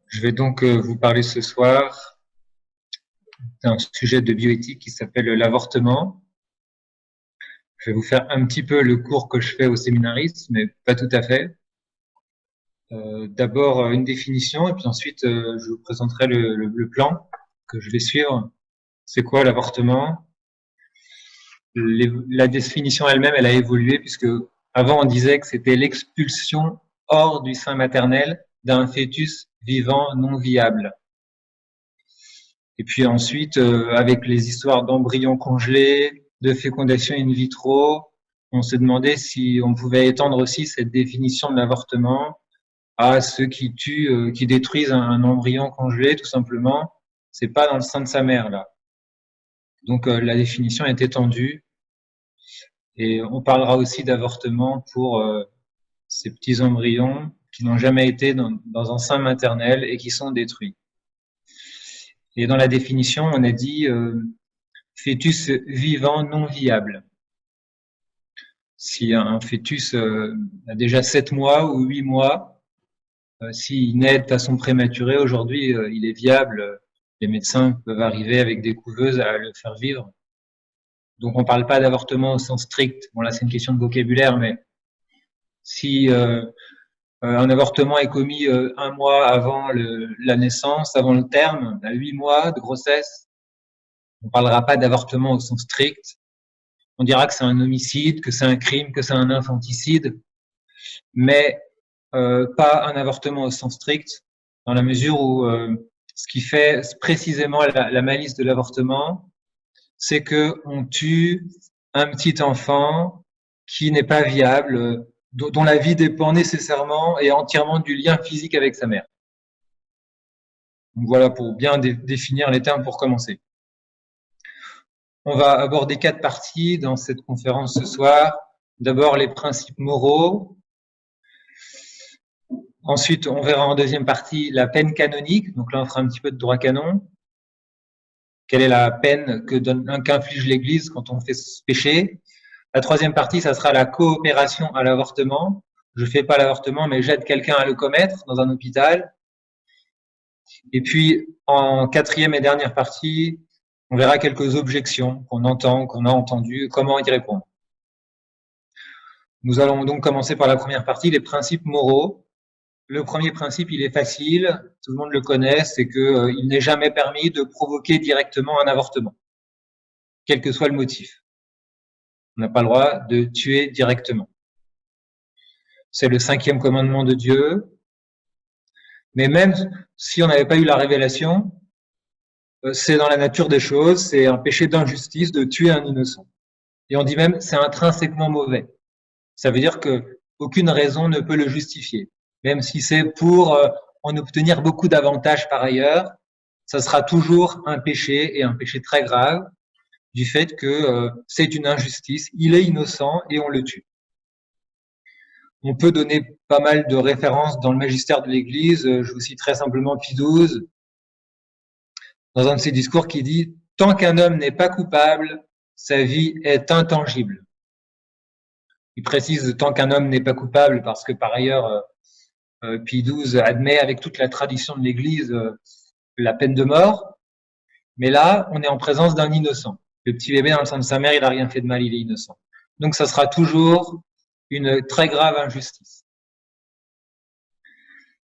Je vais donc vous parler ce soir d'un sujet de bioéthique qui s'appelle l'avortement. Je vais vous faire un petit peu le cours que je fais au séminarisme, mais pas tout à fait. D'abord une définition et puis ensuite je vous présenterai le plan que je vais suivre. C'est quoi l'avortement? La définition elle-même, elle a évolué puisque avant on disait que c'était l'expulsion hors du sein maternel d'un fœtus vivant non viable. Et puis ensuite, avec les histoires d'embryons congelés, de fécondation in vitro, on s'est demandé si on pouvait étendre aussi cette définition de l'avortement à ceux qui tuent, qui détruisent un embryon congelé, tout simplement. C'est pas dans le sein de sa mère, là. Donc la définition est étendue et on parlera aussi d'avortement pour ces petits embryons qui n'ont jamais été dans un sein maternel et qui sont détruits. Et dans la définition, on a dit fœtus vivant non viable. Si un fœtus a déjà 7 mois ou 8 mois, s'il naît de façon prématurée, aujourd'hui, il est viable. Les médecins peuvent arriver avec des couveuses à le faire vivre. Donc on ne parle pas d'avortement au sens strict. Bon là, c'est une question de vocabulaire, mais si un avortement est commis un mois avant la naissance, avant le terme, à 8 mois de grossesse, on ne parlera pas d'avortement au sens strict. On dira que c'est un homicide, que c'est un crime, que c'est un infanticide, mais pas un avortement au sens strict, dans la mesure où ce qui fait précisément la malice de l'avortement, c'est que on tue un petit enfant qui n'est pas viable, dont la vie dépend nécessairement et entièrement du lien physique avec sa mère. Donc voilà pour bien définir les termes pour commencer. On va aborder 4 parties dans cette conférence ce soir. D'abord les principes moraux. Ensuite, on verra en deuxième partie la peine canonique. Donc là, on fera un petit peu de droit canon. Quelle est la peine qu'inflige l'Église quand on fait ce péché? La troisième partie, ça sera la coopération à l'avortement. Je fais pas l'avortement, mais j'aide quelqu'un à le commettre dans un hôpital. Et puis, en quatrième et dernière partie, on verra quelques objections qu'on entend, qu'on a entendues, comment y répondre. Nous allons donc commencer par la première partie, les principes moraux. Le premier principe, il est facile, tout le monde le connaît, c'est qu'il n'est jamais permis de provoquer directement un avortement, quel que soit le motif. On n'a pas le droit de tuer directement. C'est le 5e commandement de Dieu. Mais même si on n'avait pas eu la révélation, c'est dans la nature des choses, c'est un péché d'injustice de tuer un innocent. Et on dit même c'est intrinsèquement mauvais. Ça veut dire que aucune raison ne peut le justifier. Même si c'est pour en obtenir beaucoup d'avantages par ailleurs, ça sera toujours un péché et un péché très grave du fait que c'est une injustice, il est innocent et on le tue. On peut donner pas mal de références dans le magistère de l'Église. Je vous cite très simplement Pie XII, dans un de ses discours qui dit « Tant qu'un homme n'est pas coupable, sa vie est intangible ». Il précise « tant qu'un homme n'est pas coupable » parce que par ailleurs, Pie XII admet avec toute la tradition de l'Église la peine de mort. Mais là, on est en présence d'un innocent. Le petit bébé dans le sein de sa mère, il n'a rien fait de mal, il est innocent. Donc ça sera toujours une très grave injustice.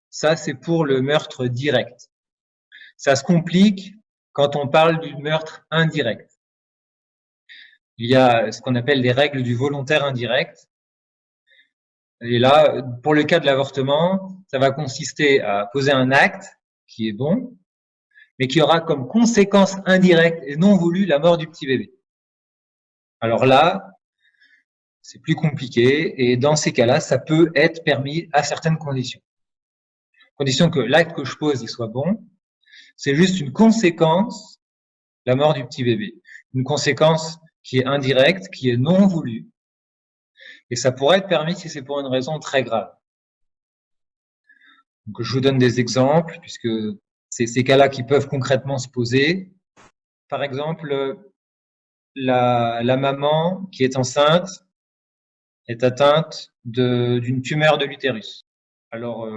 Ça, c'est pour le meurtre direct. Ça se complique quand on parle du meurtre indirect. Il y a ce qu'on appelle les règles du volontaire indirect. Et là, pour le cas de l'avortement, ça va consister à poser un acte qui est bon, mais qui aura comme conséquence indirecte et non voulue la mort du petit bébé. Alors là, c'est plus compliqué et dans ces cas-là, ça peut être permis à certaines conditions. Condition que l'acte que je pose, il soit bon, c'est juste une conséquence, la mort du petit bébé. Une conséquence qui est indirecte, qui est non voulue. Et ça pourrait être permis si c'est pour une raison très grave. Donc, je vous donne des exemples, puisque c'est ces cas-là qui peuvent concrètement se poser. Par exemple, la maman qui est enceinte est atteinte d'une tumeur de l'utérus. Alors,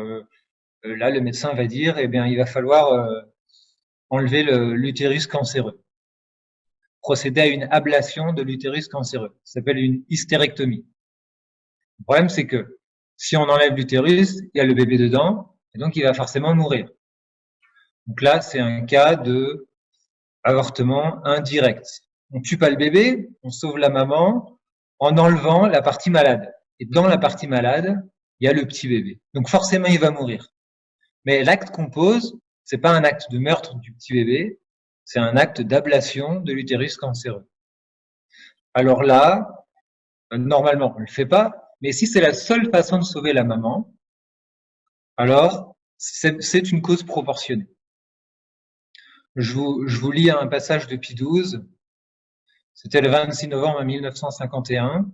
là, le médecin va dire, eh bien, il va falloir enlever l'utérus cancéreux, procéder à une ablation de l'utérus cancéreux. Ça s'appelle une hystérectomie. Le problème, c'est que si on enlève l'utérus, il y a le bébé dedans, et donc il va forcément mourir. Donc là, c'est un cas de avortement indirect. On tue pas le bébé, on sauve la maman en enlevant la partie malade. Et dans la partie malade, il y a le petit bébé. Donc forcément, il va mourir. Mais l'acte qu'on pose, c'est pas un acte de meurtre du petit bébé, c'est un acte d'ablation de l'utérus cancéreux. Alors là, normalement, on le fait pas, mais si c'est la seule façon de sauver la maman, alors c'est une cause proportionnée. Je vous lis un passage de Pie XII. C'était le 26 novembre 1951.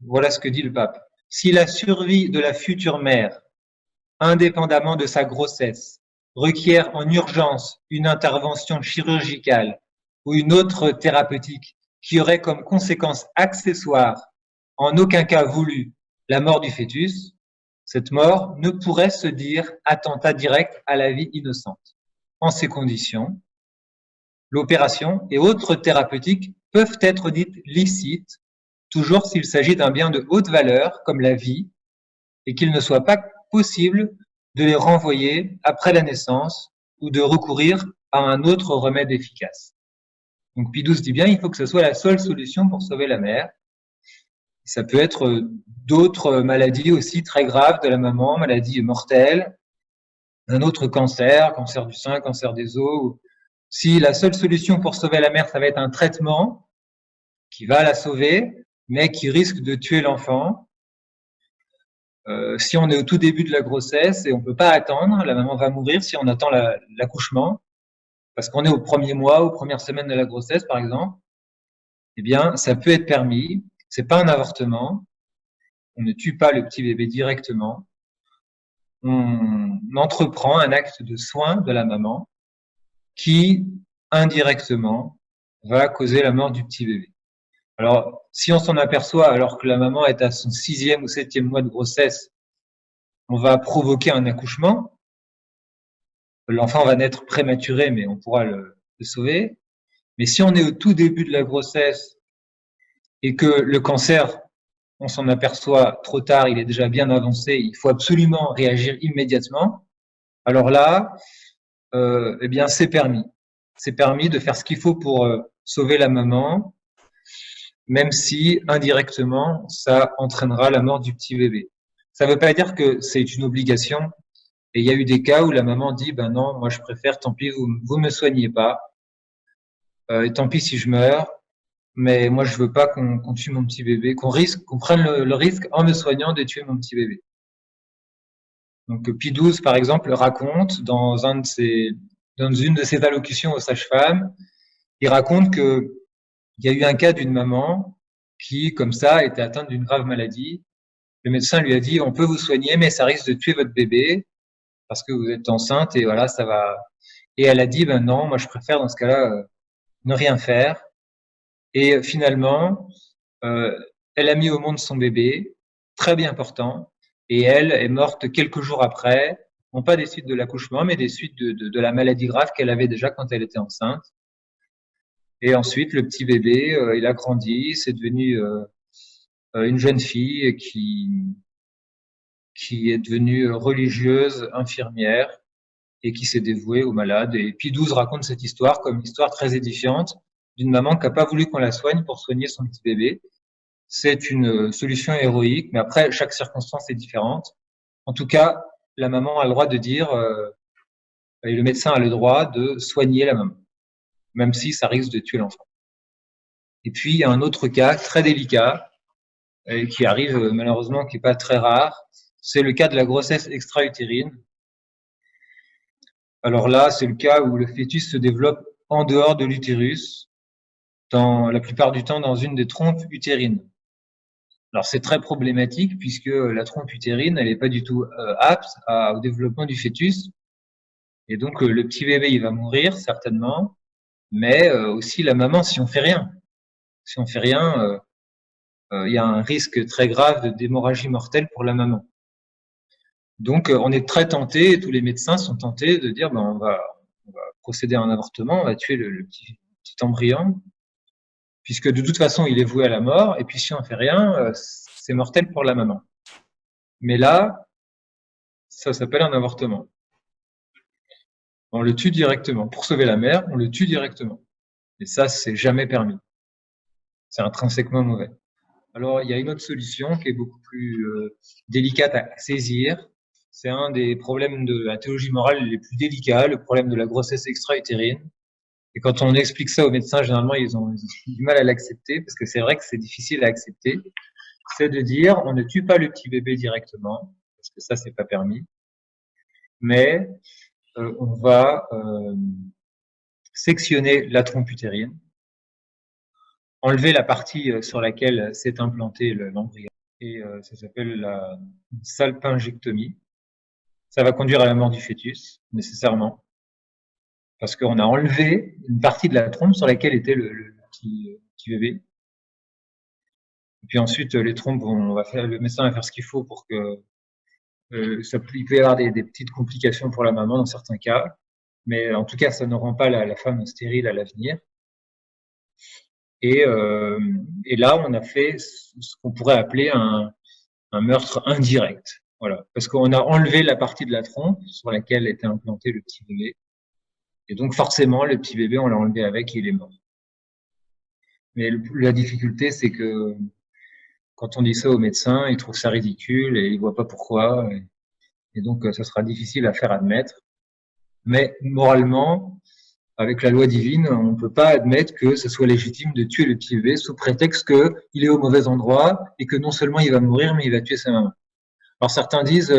Voilà ce que dit le pape. Si la survie de la future mère, indépendamment de sa grossesse, requiert en urgence une intervention chirurgicale ou une autre thérapeutique qui aurait comme conséquence accessoire, en aucun cas voulu, la mort du fœtus, cette mort ne pourrait se dire attentat direct à la vie innocente. En ces conditions, l'opération et autres thérapeutiques peuvent être dites licites, toujours s'il s'agit d'un bien de haute valeur, comme la vie, et qu'il ne soit pas possible de les renvoyer après la naissance ou de recourir à un autre remède efficace. Donc Pie XII dit bien, il faut que ce soit la seule solution pour sauver la mère. Ça peut être d'autres maladies aussi très graves de la maman, maladies mortelles, un autre cancer, cancer du sein, cancer des os. Si la seule solution pour sauver la mère, ça va être un traitement qui va la sauver, mais qui risque de tuer l'enfant, si on est au tout début de la grossesse et on ne peut pas attendre, la maman va mourir si on attend l'accouchement, parce qu'on est au premier mois, aux premières semaines de la grossesse, par exemple, eh bien, ça peut être permis. C'est pas un avortement. On ne tue pas le petit bébé directement. On entreprend un acte de soin de la maman qui, indirectement, va causer la mort du petit bébé. Alors, si on s'en aperçoit alors que la maman est à son 6e ou 7e mois de grossesse, on va provoquer un accouchement. L'enfant va naître prématuré, mais on pourra le sauver. Mais si on est au tout début de la grossesse et que le cancer, on s'en aperçoit trop tard, il est déjà bien avancé, il faut absolument réagir immédiatement. Alors là, eh bien, c'est permis. C'est permis de faire ce qu'il faut pour sauver la maman, même si indirectement, ça entraînera la mort du petit bébé. Ça ne veut pas dire que c'est une obligation. Et il y a eu des cas où la maman dit, ben non, moi je préfère, tant pis, vous me soignez pas, et tant pis si je meurs, mais moi je veux pas qu'on tue mon petit bébé, qu'on prenne le risque en me soignant de tuer mon petit bébé. Donc Pie XII, par exemple, raconte dans une de ses allocutions aux sages-femmes, il raconte que il y a eu un cas d'une maman qui, comme ça, était atteinte d'une grave maladie. Le médecin lui a dit, on peut vous soigner, mais ça risque de tuer votre bébé parce que vous êtes enceinte et voilà, ça va. Et elle a dit, ben non, moi je préfère dans ce cas-là ne rien faire. Et finalement, elle a mis au monde son bébé, très bien portant, et elle est morte quelques jours après, non pas des suites de l'accouchement, mais des suites de la maladie grave qu'elle avait déjà quand elle était enceinte. Et ensuite, le petit bébé, il a grandi, c'est devenu une jeune fille qui est devenue religieuse, infirmière, et qui s'est dévouée aux malades. Et Pie XII raconte cette histoire comme une histoire très édifiante d'une maman qui n'a pas voulu qu'on la soigne pour soigner son petit bébé. C'est une solution héroïque, mais après, chaque circonstance est différente. En tout cas, la maman a le droit de dire, et le médecin a le droit de soigner la maman, même si ça risque de tuer l'enfant. Et puis, il y a un autre cas très délicat, qui arrive malheureusement, qui n'est pas très rare, c'est le cas de la grossesse extra-utérine. Alors là, c'est le cas où le fœtus se développe en dehors de l'utérus, la plupart du temps dans une des trompes utérines. Alors c'est très problématique puisque la trompe utérine, elle n'est pas du tout apte au développement du fœtus. Et donc le petit bébé, il va mourir certainement, mais aussi la maman si on fait rien. Si on fait rien, il y a un risque très grave d'hémorragie mortelle pour la maman. Donc, on est très tenté, tous les médecins sont tentés de dire, ben, on va procéder à un avortement, on va tuer le petit embryon, puisque de toute façon, il est voué à la mort, et puis si on fait rien, c'est mortel pour la maman. Mais là, ça s'appelle un avortement. On le tue directement. Pour sauver la mère, on le tue directement. Et ça, c'est jamais permis. C'est intrinsèquement mauvais. Alors, il y a une autre solution qui est beaucoup plus délicate à saisir. C'est un des problèmes de la théologie morale les plus délicats, le problème de la grossesse extra-utérine. Et quand on explique ça aux médecins, généralement, ils ont du mal à l'accepter, parce que c'est vrai que c'est difficile à accepter. C'est de dire, on ne tue pas le petit bébé directement, parce que ça, c'est pas permis. Mais on va sectionner la trompe utérine, enlever la partie sur laquelle s'est implanté l'embryon, et ça s'appelle la salpingectomie. Ça va conduire à la mort du fœtus, nécessairement, parce qu'on a enlevé une partie de la trompe sur laquelle était le petit bébé. Et puis ensuite, les trompes, le médecin va faire ce qu'il faut pour que il peut y avoir des petites complications pour la maman dans certains cas, mais en tout cas, ça ne rend pas la femme stérile à l'avenir. Et là, on a fait ce qu'on pourrait appeler un meurtre indirect. Voilà, parce qu'on a enlevé la partie de la trompe sur laquelle était implanté le petit bébé. Et donc forcément, le petit bébé, on l'a enlevé avec et il est mort. Mais la difficulté, c'est que quand on dit ça aux médecins, ils trouvent ça ridicule et ils voient pas pourquoi. Et donc, ça sera difficile à faire admettre. Mais moralement, avec la loi divine, on ne peut pas admettre que ce soit légitime de tuer le petit bébé sous prétexte qu'il est au mauvais endroit et que non seulement il va mourir, mais il va tuer sa maman. Alors certains disent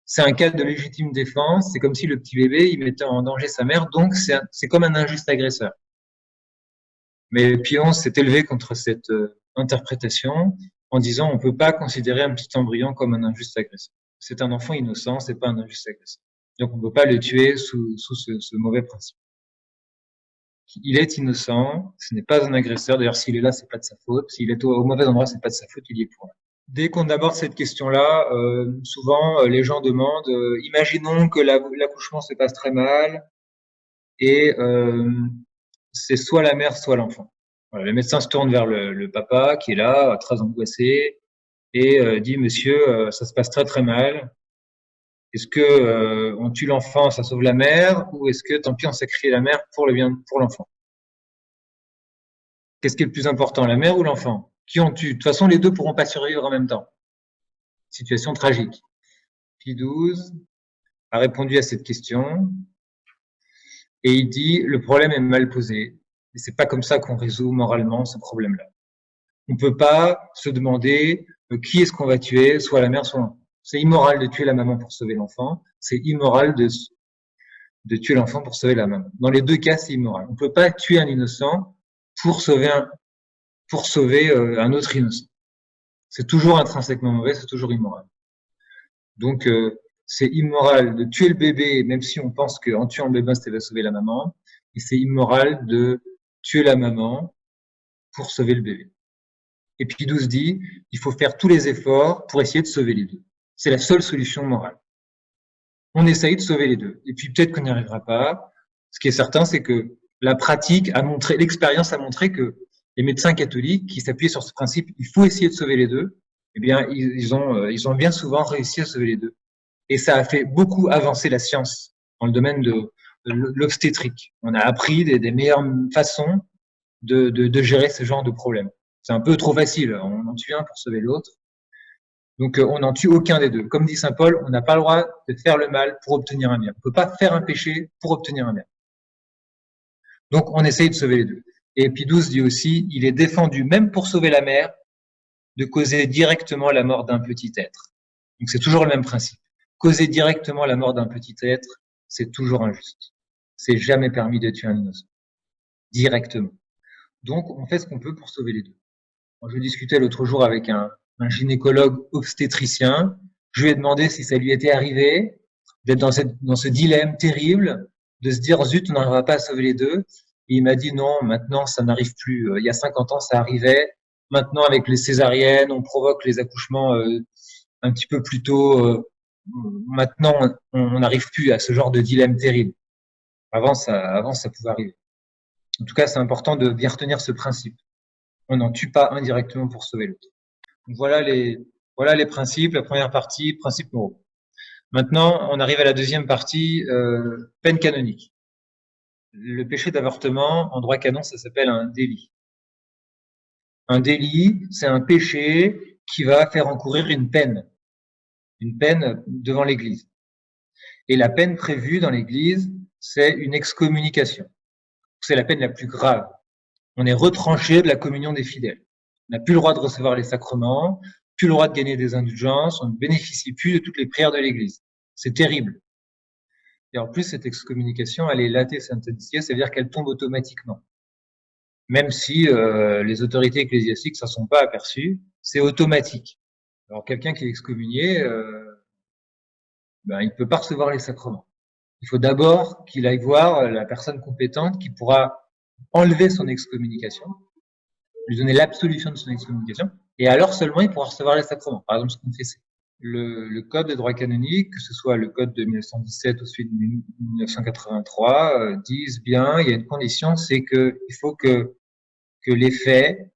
c'est un cas de légitime défense, c'est comme si le petit bébé il mettait en danger sa mère, donc c'est comme un injuste agresseur. Mais Pion s'est élevé contre cette interprétation en disant on ne peut pas considérer un petit embryon comme un injuste agresseur. C'est un enfant innocent, c'est pas un injuste agresseur. Donc on ne peut pas le tuer sous ce mauvais principe. Il est innocent, ce n'est pas un agresseur. D'ailleurs, s'il est là, c'est pas de sa faute. S'il est au mauvais endroit, c'est pas de sa faute. Il y est pour. Dès qu'on aborde cette question-là, souvent les gens demandent imaginons que l'accouchement se passe très mal et c'est soit la mère, soit l'enfant. Voilà, le médecin se tourne vers le papa qui est là, très angoissé, et dit monsieur, ça se passe très très mal. Est-ce que on tue l'enfant, ça sauve la mère, ou est-ce que tant pis on sacrifie la mère pour le bien pour l'enfant? Qu'est-ce qui est le plus important, la mère ou l'enfant? Qui on tue? De toute façon, les deux pourront pas survivre en même temps. Situation tragique. Pie XII a répondu à cette question et il dit le problème est mal posé et c'est pas comme ça qu'on résout moralement ce problème-là. On peut pas se demander qui est-ce qu'on va tuer, soit la mère, soit l'enfant. C'est immoral de tuer la maman pour sauver l'enfant. C'est immoral de tuer l'enfant pour sauver la maman. Dans les deux cas, c'est immoral. On peut pas tuer un innocent pour sauver un autre innocent. C'est toujours intrinsèquement mauvais, c'est toujours immoral. Donc, c'est immoral de tuer le bébé, même si on pense qu'en tuant le bébé, ça va sauver la maman. Et c'est immoral de tuer la maman pour sauver le bébé. Et puis XII dit, il faut faire tous les efforts pour essayer de sauver les deux. C'est la seule solution morale. On essaye de sauver les deux. Et puis peut-être qu'on n'y arrivera pas. Ce qui est certain, c'est que la pratique a montré, l'expérience a montré que les médecins catholiques qui s'appuient sur ce principe, il faut essayer de sauver les deux, eh bien, ils ont bien souvent réussi à sauver les deux. Et ça a fait beaucoup avancer la science dans le domaine de l'obstétrique. On a appris des meilleures façons de gérer ce genre de problème. C'est un peu trop facile. On en tue un pour sauver l'autre. Donc, on n'en tue aucun des deux. Comme dit saint Paul, on n'a pas le droit de faire le mal pour obtenir un bien. On ne peut pas faire un péché pour obtenir un bien. Donc, on essaye de sauver les deux. Et puis XII dit aussi, il est défendu, même pour sauver la mère, de causer directement la mort d'un petit être. Donc, c'est toujours le même principe. Causer directement la mort d'un petit être, c'est toujours injuste. C'est jamais permis de tuer un innocent. Directement. Donc, on fait ce qu'on peut pour sauver les deux. Moi, je discutais l'autre jour avec un gynécologue obstétricien. Je lui ai demandé si ça lui était arrivé d'être dans ce dilemme terrible, de se dire zut, on n'arrivera pas à sauver les deux. Et il m'a dit non, maintenant ça n'arrive plus. Il y a 50 ans, ça arrivait. Maintenant, avec les césariennes, on provoque les accouchements un petit peu plus tôt maintenant, on n'arrive plus à ce genre de dilemme terrible. Avant, ça pouvait arriver. En tout cas, c'est important de bien retenir ce principe. On n'en tue pas indirectement pour sauver l'autre. Voilà les principes. La première partie, principes moraux. Maintenant, on arrive à la deuxième partie, peine canonique. Le péché d'avortement, en droit canon, ça s'appelle un délit. Un délit, c'est un péché qui va faire encourir une peine devant l'Église. Et la peine prévue dans l'Église, c'est une excommunication. C'est la peine la plus grave. On est retranché de la communion des fidèles. On n'a plus le droit de recevoir les sacrements, plus le droit de gagner des indulgences, on ne bénéficie plus de toutes les prières de l'Église. C'est terrible. Et en plus, cette excommunication, elle est late sententia, c'est-à-dire qu'elle tombe automatiquement. Même si les autorités ecclésiastiques ne s'en sont pas aperçues, c'est automatique. Alors quelqu'un qui est excommunié, il ne peut pas recevoir les sacrements. Il faut d'abord qu'il aille voir la personne compétente qui pourra enlever son excommunication, lui donner l'absolution de son excommunication, et alors seulement il pourra recevoir les sacrements, par exemple se confesser. Le code de droit canonique, que ce soit le code de 1917 ou celui de 1983, disent bien, il y a une condition, c'est que il faut que les faits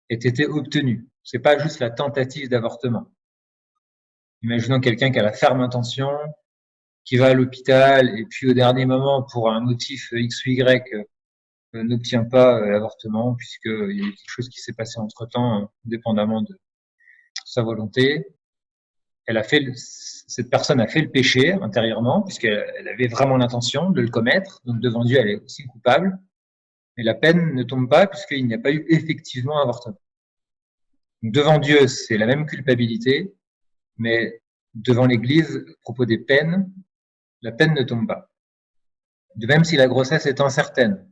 aient été obtenus. C'est pas juste la tentative d'avortement. Imaginons quelqu'un qui a la ferme intention, qui va à l'hôpital et puis au dernier moment, pour un motif X ou Y, n'obtient pas l'avortement puisqu'il y a quelque chose qui s'est passé entre-temps, dépendamment de sa volonté. Cette personne a fait le péché intérieurement puisqu'elle avait vraiment l'intention de le commettre. Donc devant Dieu, elle est aussi coupable. Mais la peine ne tombe pas puisqu'il n'y a pas eu effectivement avortement. Donc, devant Dieu, c'est la même culpabilité, mais devant l'Église, à propos des peines, la peine ne tombe pas. De même si la grossesse est incertaine,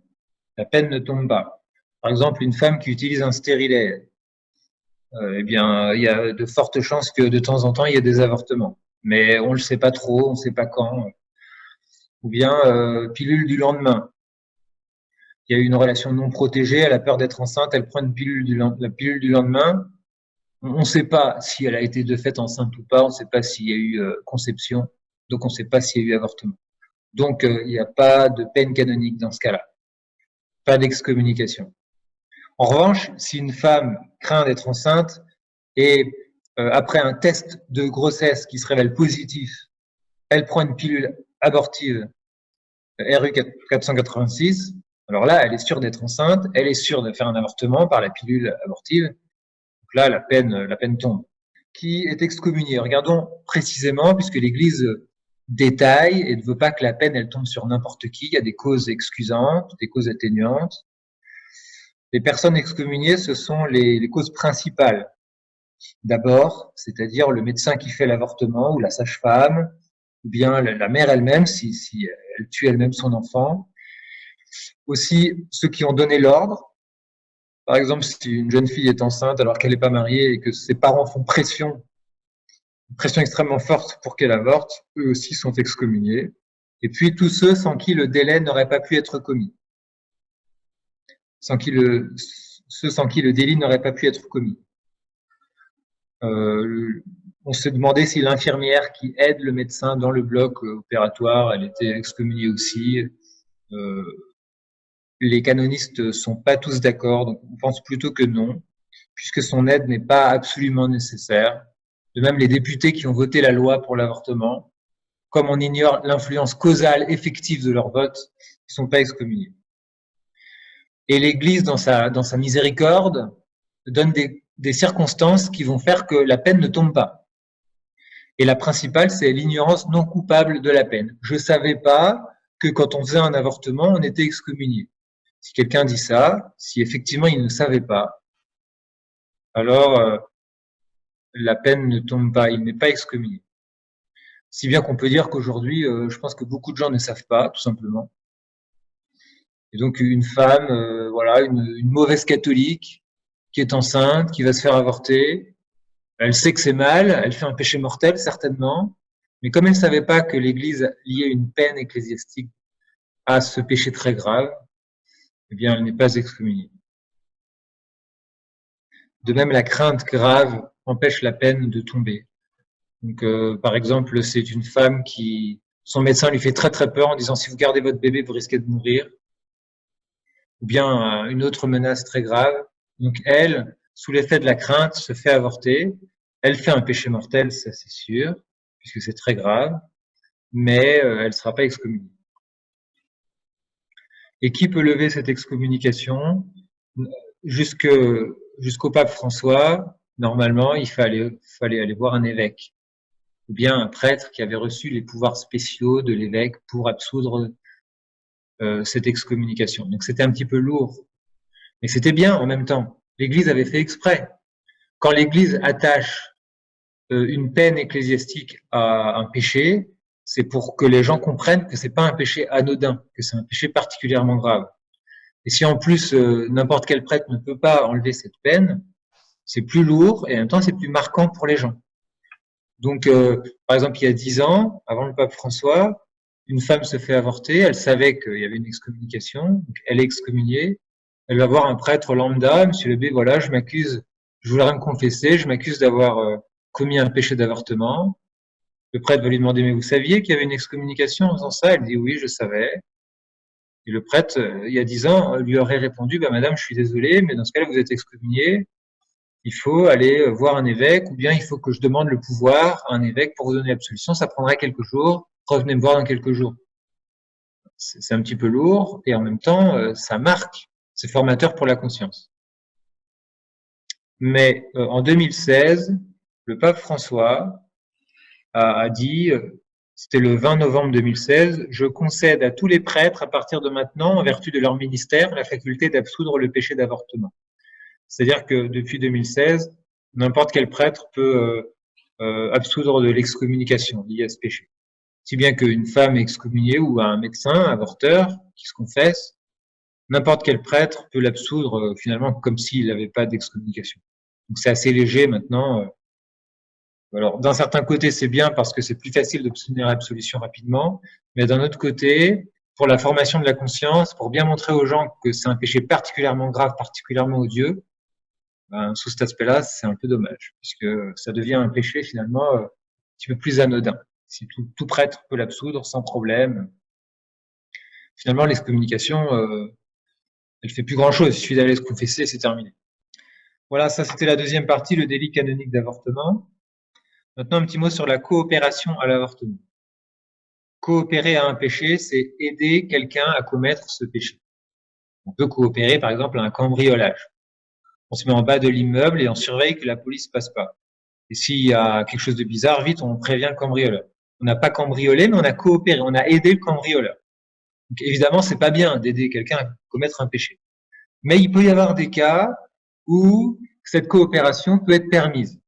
la peine ne tombe pas. Par exemple, une femme qui utilise un stérilet, il y a de fortes chances que de temps en temps, il y ait des avortements. Mais on ne le sait pas trop, on ne sait pas quand. Ou bien pilule du lendemain. Il y a eu une relation non protégée, elle a peur d'être enceinte, elle prend la pilule du lendemain. On ne sait pas si elle a été de fait enceinte ou pas, on ne sait pas s'il y a eu conception, donc on ne sait pas s'il y a eu avortement. Donc il n'y a pas de peine canonique dans ce cas-là, pas d'excommunication. En revanche, si une femme craint d'être enceinte et après un test de grossesse qui se révèle positif, elle prend une pilule abortive RU 486, alors là, elle est sûre d'être enceinte, elle est sûre de faire un avortement par la pilule abortive. Donc là, la peine tombe. Qui est excommunié? Regardons précisément, puisque l'Église détaille et ne veut pas que la peine elle tombe sur n'importe qui. Il y a des causes excusantes, des causes atténuantes. Les personnes excommuniées, ce sont les causes principales. D'abord, c'est-à-dire le médecin qui fait l'avortement ou la sage-femme, ou bien la mère elle-même si elle tue elle-même son enfant. Aussi, ceux qui ont donné l'ordre. Par exemple, si une jeune fille est enceinte alors qu'elle n'est pas mariée et que ses parents font pression extrêmement forte pour qu'elle avorte, eux aussi sont excommuniés. Et puis tous ceux sans qui le délai n'aurait pas pu être commis. Ceux sans qui le délit n'aurait pas pu être commis. On s'est demandé si l'infirmière qui aide le médecin dans le bloc opératoire, elle était excommuniée aussi. Les canonistes sont pas tous d'accord, donc on pense plutôt que non, puisque son aide n'est pas absolument nécessaire. De même, les députés qui ont voté la loi pour l'avortement, comme on ignore l'influence causale effective de leur vote, ils ne sont pas excommuniés. Et l'Église, dans sa miséricorde, donne des circonstances qui vont faire que la peine ne tombe pas. Et la principale, c'est l'ignorance non coupable de la peine. Je ne savais pas que quand on faisait un avortement, on était excommunié. Si quelqu'un dit ça, si effectivement il ne savait pas, alors la peine ne tombe pas, il n'est pas excommunié. Si bien qu'on peut dire qu'aujourd'hui, je pense que beaucoup de gens ne savent pas, tout simplement. Et donc une femme, une mauvaise catholique qui est enceinte, qui va se faire avorter, elle sait que c'est mal, elle fait un péché mortel certainement, mais comme elle ne savait pas que l'Église liait une peine ecclésiastique à ce péché très grave, eh bien elle n'est pas excommuniée. De même, la crainte grave empêche la peine de tomber. Donc, par exemple, c'est une femme qui, son médecin lui fait très très peur en disant si vous gardez votre bébé, vous risquez de mourir. Ou bien une autre menace très grave. Donc elle, sous l'effet de la crainte, se fait avorter. Elle fait un péché mortel, ça c'est sûr, puisque c'est très grave, mais elle ne sera pas excommuniée. Et qui peut lever cette excommunication? Jusqu'au pape François, normalement, fallait aller voir un évêque, ou bien un prêtre qui avait reçu les pouvoirs spéciaux de l'évêque pour absoudre cette excommunication. Donc c'était un petit peu lourd, mais c'était bien en même temps. L'Église avait fait exprès. Quand l'Église attache une peine ecclésiastique à un péché, c'est pour que les gens comprennent que c'est pas un péché anodin, que c'est un péché particulièrement grave. Et si en plus n'importe quel prêtre ne peut pas enlever cette peine, c'est plus lourd et en même temps c'est plus marquant pour les gens. Donc, par exemple, il y a 10 ans, avant le pape François, une femme se fait avorter, elle savait qu'il y avait une excommunication, donc elle est excommuniée, elle va voir un prêtre lambda, monsieur l'abbé, voilà, je m'accuse, je voudrais me confesser, je m'accuse d'avoir commis un péché d'avortement. Le prêtre va lui demander, mais vous saviez qu'il y avait une excommunication en faisant ça? Elle dit, oui, je savais. Et le prêtre, il y a 10 ans, lui aurait répondu, bah, madame, je suis désolé, mais dans ce cas-là, vous êtes excommuniée. Il faut aller voir un évêque, ou bien il faut que je demande le pouvoir à un évêque pour vous donner l'absolution. Ça prendra quelques jours. Revenez me voir dans quelques jours. C'est un petit peu lourd, et en même temps, ça marque. C'est formateur pour la conscience. Mais en 2016, le pape François a dit, c'était le 20 novembre 2016, je concède à tous les prêtres à partir de maintenant, en vertu de leur ministère, la faculté d'absoudre le péché d'avortement. C'est-à-dire que depuis 2016, n'importe quel prêtre peut absoudre de l'excommunication liée à ce péché. Si bien qu'une femme excommuniée ou un médecin, avorteur, qui se confesse, n'importe quel prêtre peut l'absoudre finalement comme s'il n'avait pas d'excommunication. Donc c'est assez léger maintenant. Alors d'un certain côté c'est bien parce que c'est plus facile d'obtenir l'absolution rapidement, mais d'un autre côté, pour la formation de la conscience, pour bien montrer aux gens que c'est un péché particulièrement grave, particulièrement odieux, ben, sous cet aspect-là, c'est un peu dommage, puisque ça devient un péché finalement un petit peu plus anodin. Si tout prêtre peut l'absoudre sans problème, finalement l'excommunication, elle fait plus grand-chose. Il suffit d'aller se confesser, c'est terminé. Voilà, ça c'était la deuxième partie, le délit canonique d'avortement. Maintenant, un petit mot sur la coopération à l'avortement. Coopérer à un péché, c'est aider quelqu'un à commettre ce péché. On peut coopérer, par exemple, à un cambriolage. On se met en bas de l'immeuble et on surveille que la police passe pas. Et s'il y a quelque chose de bizarre, vite, on prévient le cambrioleur. On n'a pas cambriolé, mais on a coopéré, on a aidé le cambrioleur. Donc, évidemment, c'est pas bien d'aider quelqu'un à commettre un péché. Mais il peut y avoir des cas où cette coopération peut être permise.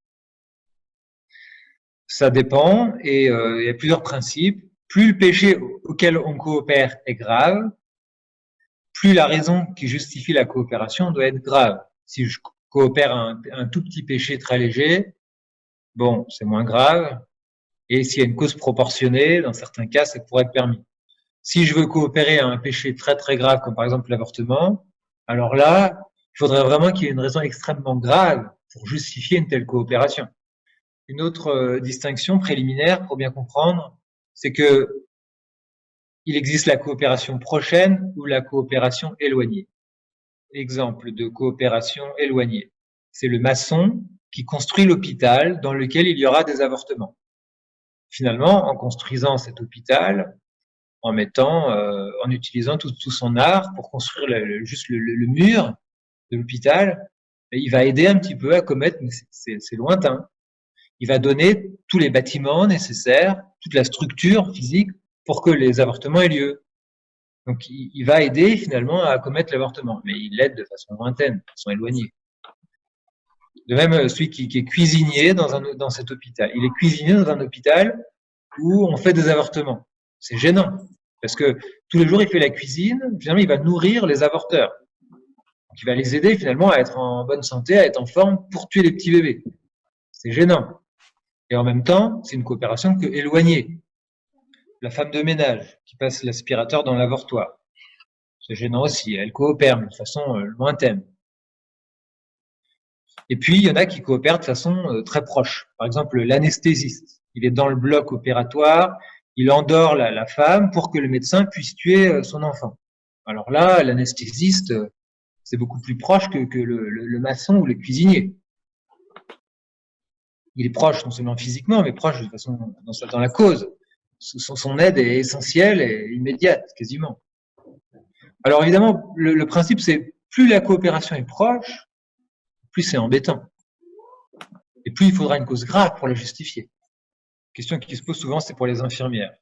Ça dépend, et il y a plusieurs principes. Plus le péché auquel on coopère est grave, plus la raison qui justifie la coopération doit être grave. Si je coopère à un tout petit péché très léger, bon, c'est moins grave. Et s'il y a une cause proportionnée, dans certains cas, ça pourrait être permis. Si je veux coopérer à un péché très très grave, comme par exemple l'avortement, alors là, il faudrait vraiment qu'il y ait une raison extrêmement grave pour justifier une telle coopération. Une autre distinction préliminaire pour bien comprendre, c'est que il existe la coopération prochaine ou la coopération éloignée. Exemple de coopération éloignée. C'est le maçon qui construit l'hôpital dans lequel il y aura des avortements. Finalement, en construisant cet hôpital, en utilisant tout son art pour construire juste le mur de l'hôpital, il va aider un petit peu à commettre, mais c'est lointain. Il va donner tous les bâtiments nécessaires, toute la structure physique pour que les avortements aient lieu. Donc, il va aider finalement à commettre l'avortement, mais il l'aide de façon lointaine, de façon éloignée. De même, celui qui est cuisinier dans cet hôpital. Il est cuisinier dans un hôpital où on fait des avortements. C'est gênant, parce que tous les jours, il fait la cuisine, finalement, il va nourrir les avorteurs. Donc, il va les aider finalement à être en bonne santé, à être en forme pour tuer les petits bébés. C'est gênant. Et en même temps, c'est une coopération que éloignée. La femme de ménage qui passe l'aspirateur dans l'avortoir. C'est gênant aussi, elle coopère, mais de façon lointaine. Et puis, il y en a qui coopèrent de façon très proche. Par exemple, l'anesthésiste. Il est dans le bloc opératoire, il endort la femme pour que le médecin puisse tuer son enfant. Alors là, l'anesthésiste, c'est beaucoup plus proche que le maçon ou le cuisinier. Il est proche non seulement physiquement, mais proche de façon dans la cause. Son aide est essentielle et immédiate, quasiment. Alors évidemment, le principe, c'est plus la coopération est proche, plus c'est embêtant. Et plus il faudra une cause grave pour la justifier. La question qui se pose souvent, c'est pour les infirmières.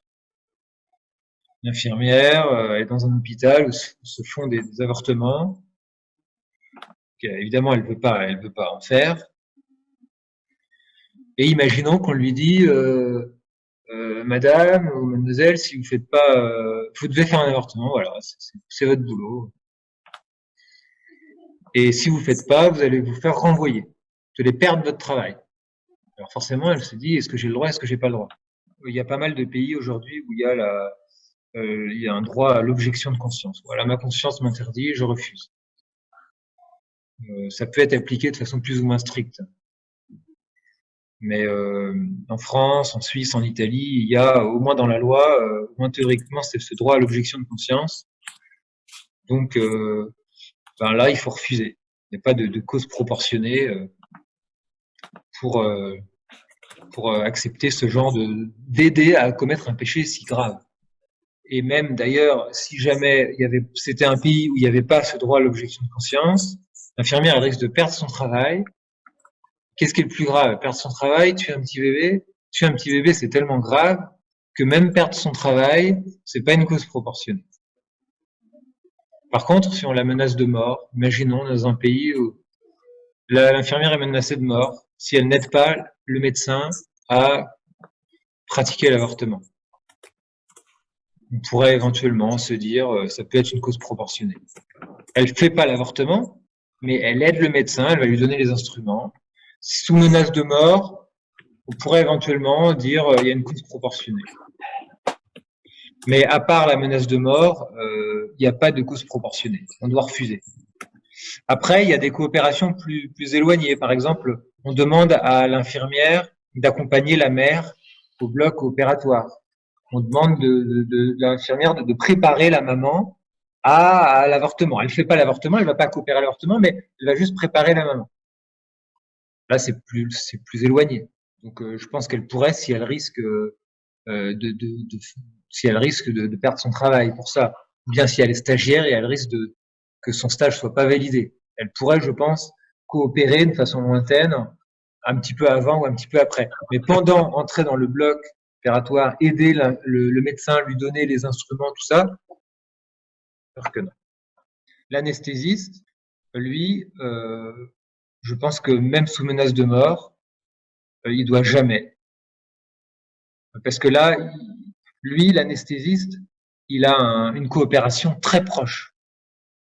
L'infirmière est dans un hôpital où se font des avortements. Évidemment, elle veut pas en faire. Et imaginons qu'on lui dit, Madame ou Mademoiselle, si vous faites pas, vous devez faire un avortement. Voilà, c'est votre boulot. Et si vous faites pas, vous allez vous faire renvoyer. Vous allez perdre votre travail. Alors forcément, elle se dit, est-ce que j'ai le droit, est-ce que j'ai pas le droit? Il y a pas mal de pays aujourd'hui où il y a un droit à l'objection de conscience. Voilà, ma conscience m'interdit, je refuse. Ça peut être appliqué de façon plus ou moins stricte. Mais en France, en Suisse, en Italie, il y a au moins dans la loi, au moins théoriquement, c'est ce droit à l'objection de conscience. Donc là, il faut refuser. Il n'y a pas de cause proportionnée pour accepter ce genre d'aider à commettre un péché si grave. Et même d'ailleurs, si jamais c'était un pays où il n'y avait pas ce droit à l'objection de conscience, l'infirmière risque de perdre son travail. Qu'est-ce qui est le plus grave? Perdre son travail, tuer un petit bébé? Tuer un petit bébé, c'est tellement grave que même perdre son travail, c'est pas une cause proportionnée. Par contre, si on la menace de mort, imaginons dans un pays où l'infirmière est menacée de mort, si elle n'aide pas le médecin à pratiquer l'avortement. On pourrait éventuellement se dire, ça peut être une cause proportionnée. Elle fait pas l'avortement, mais elle aide le médecin, elle va lui donner les instruments. Sous menace de mort, on pourrait éventuellement dire, il y a une cause proportionnée. Mais à part la menace de mort, il n'y a pas de cause proportionnée. On doit refuser. Après, il y a des coopérations plus éloignées. Par exemple, on demande à l'infirmière d'accompagner la mère au bloc opératoire. On demande de l'infirmière de préparer la maman à l'avortement. Elle ne fait pas l'avortement, elle ne va pas coopérer à l'avortement, mais elle va juste préparer la maman. Là, c'est plus éloigné. Donc, je pense qu'elle pourrait, si elle risque si elle risque de perdre son travail pour ça, ou bien si elle est stagiaire et elle risque que son stage soit pas validé. Elle pourrait, je pense, coopérer de façon lointaine, un petit peu avant ou un petit peu après. Mais pendant, entrer dans le bloc opératoire, aider le médecin, lui donner les instruments, tout ça, alors que non. L'anesthésiste, lui, je pense que même sous menace de mort, il doit jamais. Parce que là, lui, l'anesthésiste, il a une coopération très proche.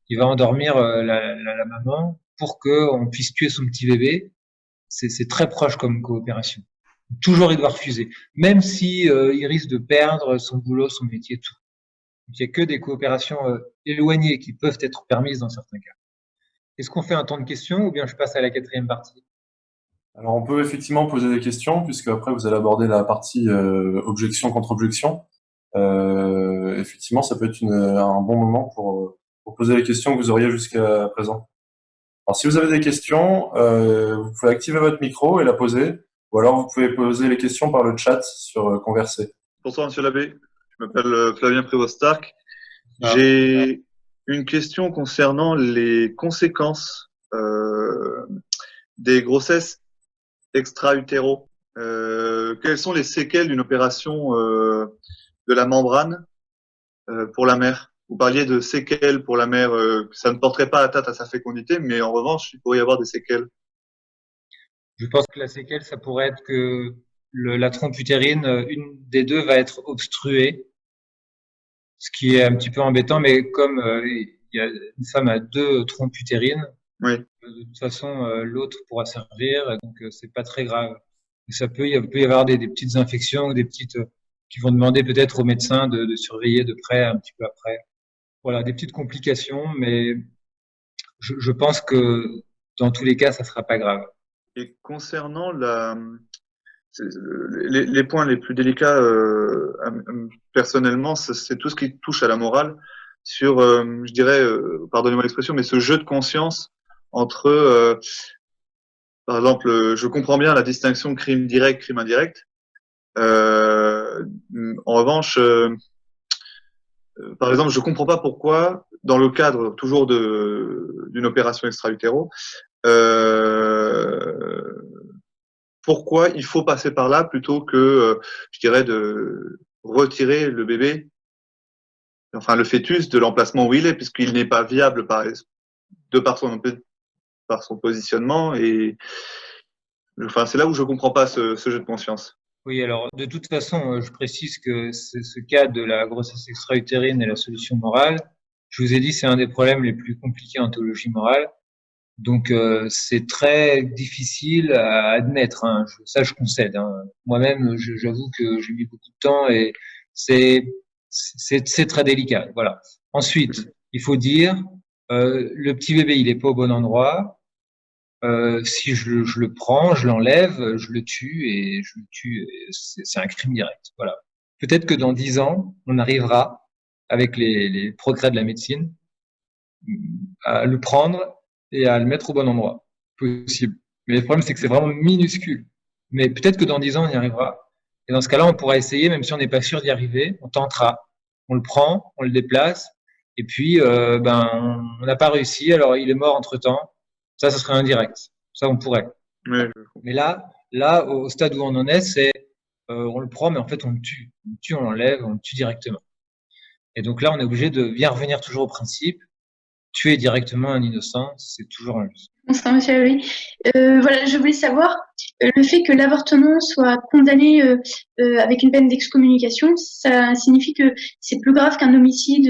Il va endormir la maman pour qu'on puisse tuer son petit bébé. C'est très proche comme coopération. Toujours, il doit refuser, même si il risque de perdre son boulot, son métier, tout. Donc, il n'y a que des coopérations éloignées qui peuvent être permises dans certains cas. Est-ce qu'on fait un temps de questions ou bien je passe à la quatrième partie? Alors, on peut effectivement poser des questions, puisque après, vous allez aborder la partie objection contre objection. Effectivement, ça peut être un bon moment pour poser les questions que vous auriez jusqu'à présent. Alors, si vous avez des questions, vous pouvez activer votre micro et la poser, ou alors vous pouvez poser les questions par le chat sur Converser. Bonsoir, monsieur l'abbé. Je m'appelle Flavien Prévost-Stark. J'ai une question concernant les conséquences des grossesses extra-utéro. Quelles sont les séquelles d'une opération de la membrane pour la mère? Vous parliez de séquelles pour la mère, que ça ne porterait pas atteinte à sa fécondité, mais en revanche, il pourrait y avoir des séquelles. Je pense que la séquelle, ça pourrait être que la trompe utérine, une des deux va être obstruée, ce qui est un petit peu embêtant, mais comme une femme a deux trompes utérines, Oui. de toute façon, l'autre pourra servir, donc c'est pas très grave. Et il peut y avoir des petites infections ou des petites qui vont demander peut-être au médecin de surveiller de près un petit peu après. Voilà, des petites complications, mais je pense que dans tous les cas, ça sera pas grave. Et concernant les points les plus délicats, personnellement, c'est tout ce qui touche à la morale, sur, je dirais, pardonnez-moi l'expression, mais ce jeu de conscience entre, par exemple, je comprends bien la distinction crime direct, crime indirect. En revanche, par exemple, je comprends pas pourquoi, dans le cadre toujours d'une opération extra-utéro, pourquoi il faut passer par là plutôt que, je dirais, de retirer le bébé, enfin le fœtus, de l'emplacement où il est, puisqu'il n'est pas viable par son positionnement. Et enfin, c'est là où je comprends pas ce jeu de conscience. Oui, alors de toute façon, je précise que ce cas de la grossesse extra-utérine est la solution morale. Je vous ai dit, c'est un des problèmes les plus compliqués en théologie morale. Donc c'est très difficile à admettre, hein. Ça je concède, hein. Moi-même, j'avoue que j'ai mis beaucoup de temps et c'est très délicat. Voilà. Ensuite, il faut dire, le petit bébé, il est pas au bon endroit. Si je le prends, je l'enlève, je le tue et je le tue, c'est un crime direct. Voilà. Peut-être que dans 10 ans, on arrivera avec les progrès de la médecine à le prendre et à le mettre au bon endroit. Possible. Mais le problème, c'est que c'est vraiment minuscule. Mais peut-être que dans 10 ans, on y arrivera. Et dans ce cas-là, on pourra essayer, même si on n'est pas sûr d'y arriver, on tentera. On le prend, on le déplace, et puis, on n'a pas réussi, alors il est mort entre-temps. Ça serait indirect. Ça, on pourrait. Mais, Mais là, au stade où on en est, c'est, on le prend, mais en fait, on le tue. On le tue, on l'enlève, on le tue directement. Et donc là, on est obligé de bien revenir toujours au principe. Tuer directement un innocent, c'est toujours injuste. Bonsoir, monsieur Louis. Voilà, je voulais savoir, le fait que l'avortement soit condamné avec une peine d'excommunication, ça signifie que c'est plus grave qu'un homicide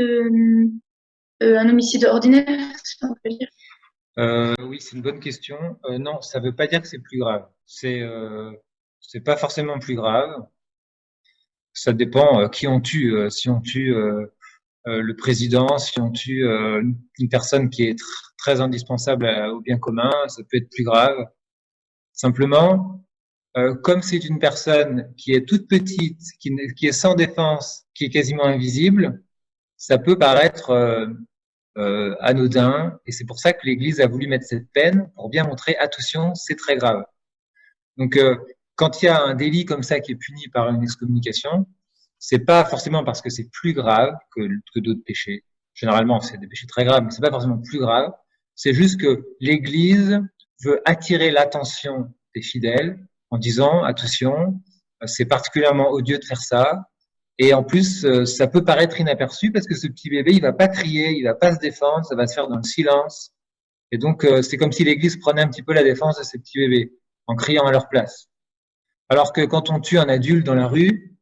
ordinaire, on peut dire. Oui, c'est une bonne question. Non, ça veut pas dire que c'est plus grave. C'est pas forcément plus grave. Ça dépend qui on tue. Si on tue le président, si on tue une personne qui est très indispensable au bien commun, ça peut être plus grave. Simplement, comme c'est une personne qui est toute petite, qui est sans défense, qui est quasiment invisible, ça peut paraître anodin, et c'est pour ça que l'Église a voulu mettre cette peine pour bien montrer attention, c'est très grave. Donc, quand il y a un délit comme ça qui est puni par une excommunication, c'est pas forcément parce que c'est plus grave que d'autres péchés. Généralement, c'est des péchés très graves, mais c'est pas forcément plus grave. C'est juste que l'Église veut attirer l'attention des fidèles en disant attention, c'est particulièrement odieux de faire ça. Et en plus, ça peut paraître inaperçu parce que ce petit bébé, il va pas crier, il va pas se défendre, ça va se faire dans le silence. Et donc, c'est comme si l'Église prenait un petit peu la défense de ces petits bébés en criant à leur place. Alors que quand on tue un adulte dans la rue,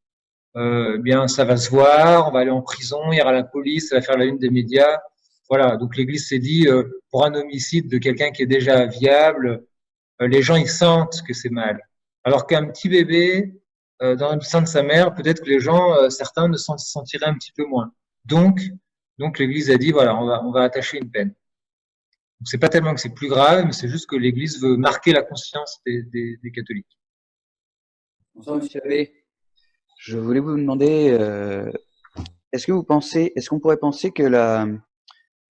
bien, ça va se voir, on va aller en prison, il y aura la police, ça va faire la une des médias. Voilà. Donc, l'Église s'est dit, pour un homicide de quelqu'un qui est déjà viable, les gens, ils sentent que c'est mal. Alors qu'un petit bébé, dans le sein de sa mère, peut-être que les gens, certains ne s'en sentiraient un petit peu moins. Donc l'Église a dit, voilà, on va attacher une peine. Donc, c'est pas tellement que c'est plus grave, mais c'est juste que l'Église veut marquer la conscience des catholiques. Bonsoir, monsieur Abbé. Je voulais vous demander, est-ce qu'on pourrait penser que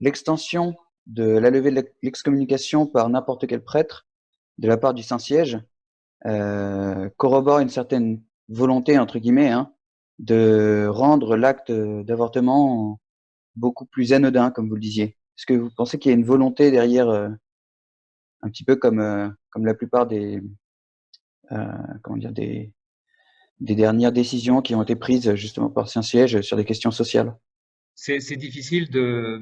l'extension de la levée de l'excommunication par n'importe quel prêtre de la part du Saint-Siège corrobore une certaine volonté, entre guillemets, hein, de rendre l'acte d'avortement beaucoup plus anodin, comme vous le disiez? Est-ce que vous pensez qu'il y a une volonté derrière, un petit peu comme la plupart des dernières décisions qui ont été prises justement par Saint-Siège sur des questions sociales? C'est difficile de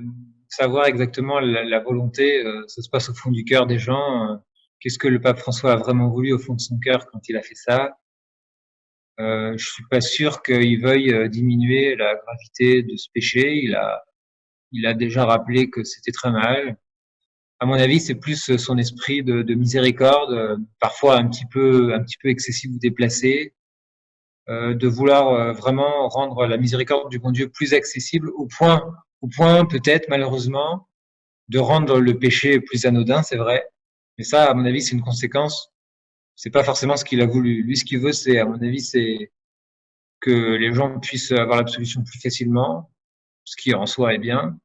savoir exactement la volonté. Ça se passe au fond du cœur des gens. Qu'est-ce que le pape François a vraiment voulu au fond de son cœur quand il a fait ça? Je suis pas sûr qu'il veuille diminuer la gravité de ce péché. Il a déjà rappelé que c'était très mal. À mon avis, c'est plus son esprit de miséricorde, parfois un petit peu excessif ou déplacé, de vouloir vraiment rendre la miséricorde du bon Dieu plus accessible au point peut-être malheureusement de rendre le péché plus anodin, c'est vrai. Mais ça, à mon avis, c'est une conséquence c'est pas forcément ce qu'il a voulu. Lui, ce qu'il veut, c'est, à mon avis, c'est que les gens puissent avoir l'absolution plus facilement, ce qui en soi est bien.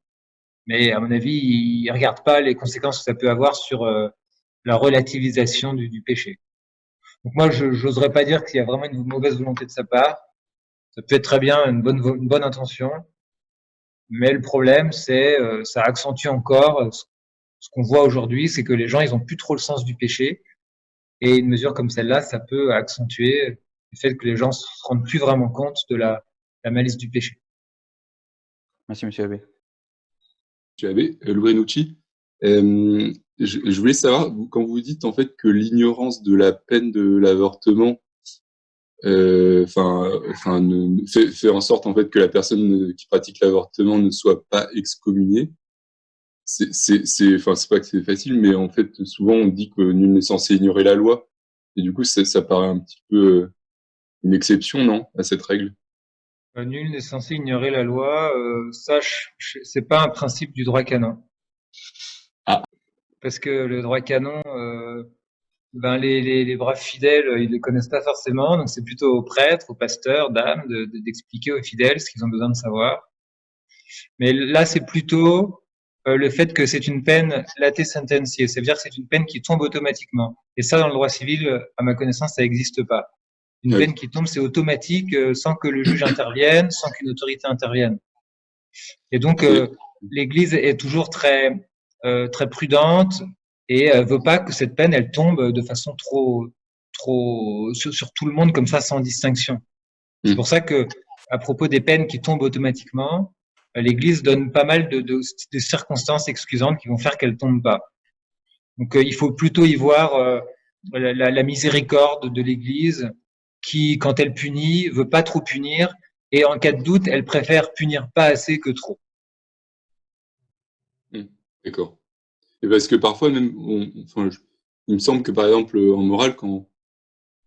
Mais à mon avis, il regarde pas les conséquences que ça peut avoir sur la relativisation du péché. Donc moi, je n'oserais pas dire qu'il y a vraiment une mauvaise volonté de sa part. Ça peut être très bien une bonne intention, mais le problème, c'est ça accentue encore ce qu'on voit aujourd'hui, c'est que les gens, ils ont plus trop le sens du péché. Et une mesure comme celle-là, ça peut accentuer le fait que les gens se rendent plus vraiment compte de la malice du péché. Merci, monsieur Abbé. Monsieur Abbé, Louis-Nucci, je voulais savoir, quand vous dites en fait que l'ignorance de la peine de l'avortement fait en sorte en fait que la personne qui pratique l'avortement ne soit pas excommuniée. C'est pas que c'est facile, mais en fait souvent on dit que nul n'est censé ignorer la loi, et du coup ça paraît un petit peu une exception, non, à cette règle? Nul n'est censé ignorer la loi. Ça, c'est pas un principe du droit canon. Ah. Parce que le droit canon, les braves fidèles, ils le connaissent pas forcément, donc c'est plutôt aux prêtres, aux pasteurs, dames, d'expliquer aux fidèles ce qu'ils ont besoin de savoir. Mais là, c'est plutôt le fait que c'est une peine late sentencia, c'est-à-dire que c'est une peine qui tombe automatiquement. Et ça, dans le droit civil, à ma connaissance, ça n'existe pas. Une Oui. peine qui tombe, c'est automatique, sans que le juge intervienne, sans qu'une autorité intervienne. Et donc, l'Église est toujours très prudente et veut pas que cette peine, elle tombe de façon trop sur tout le monde comme ça, sans distinction. C'est pour ça que, à propos des peines qui tombent automatiquement, l'Église donne pas mal de circonstances excusantes qui vont faire qu'elles tombent pas. Donc, il faut plutôt y voir la miséricorde de l'Église qui, quand elle punit, veut pas trop punir, et en cas de doute, elle préfère punir pas assez que trop. D'accord. Et parce que parfois même, il me semble que par exemple en morale, quand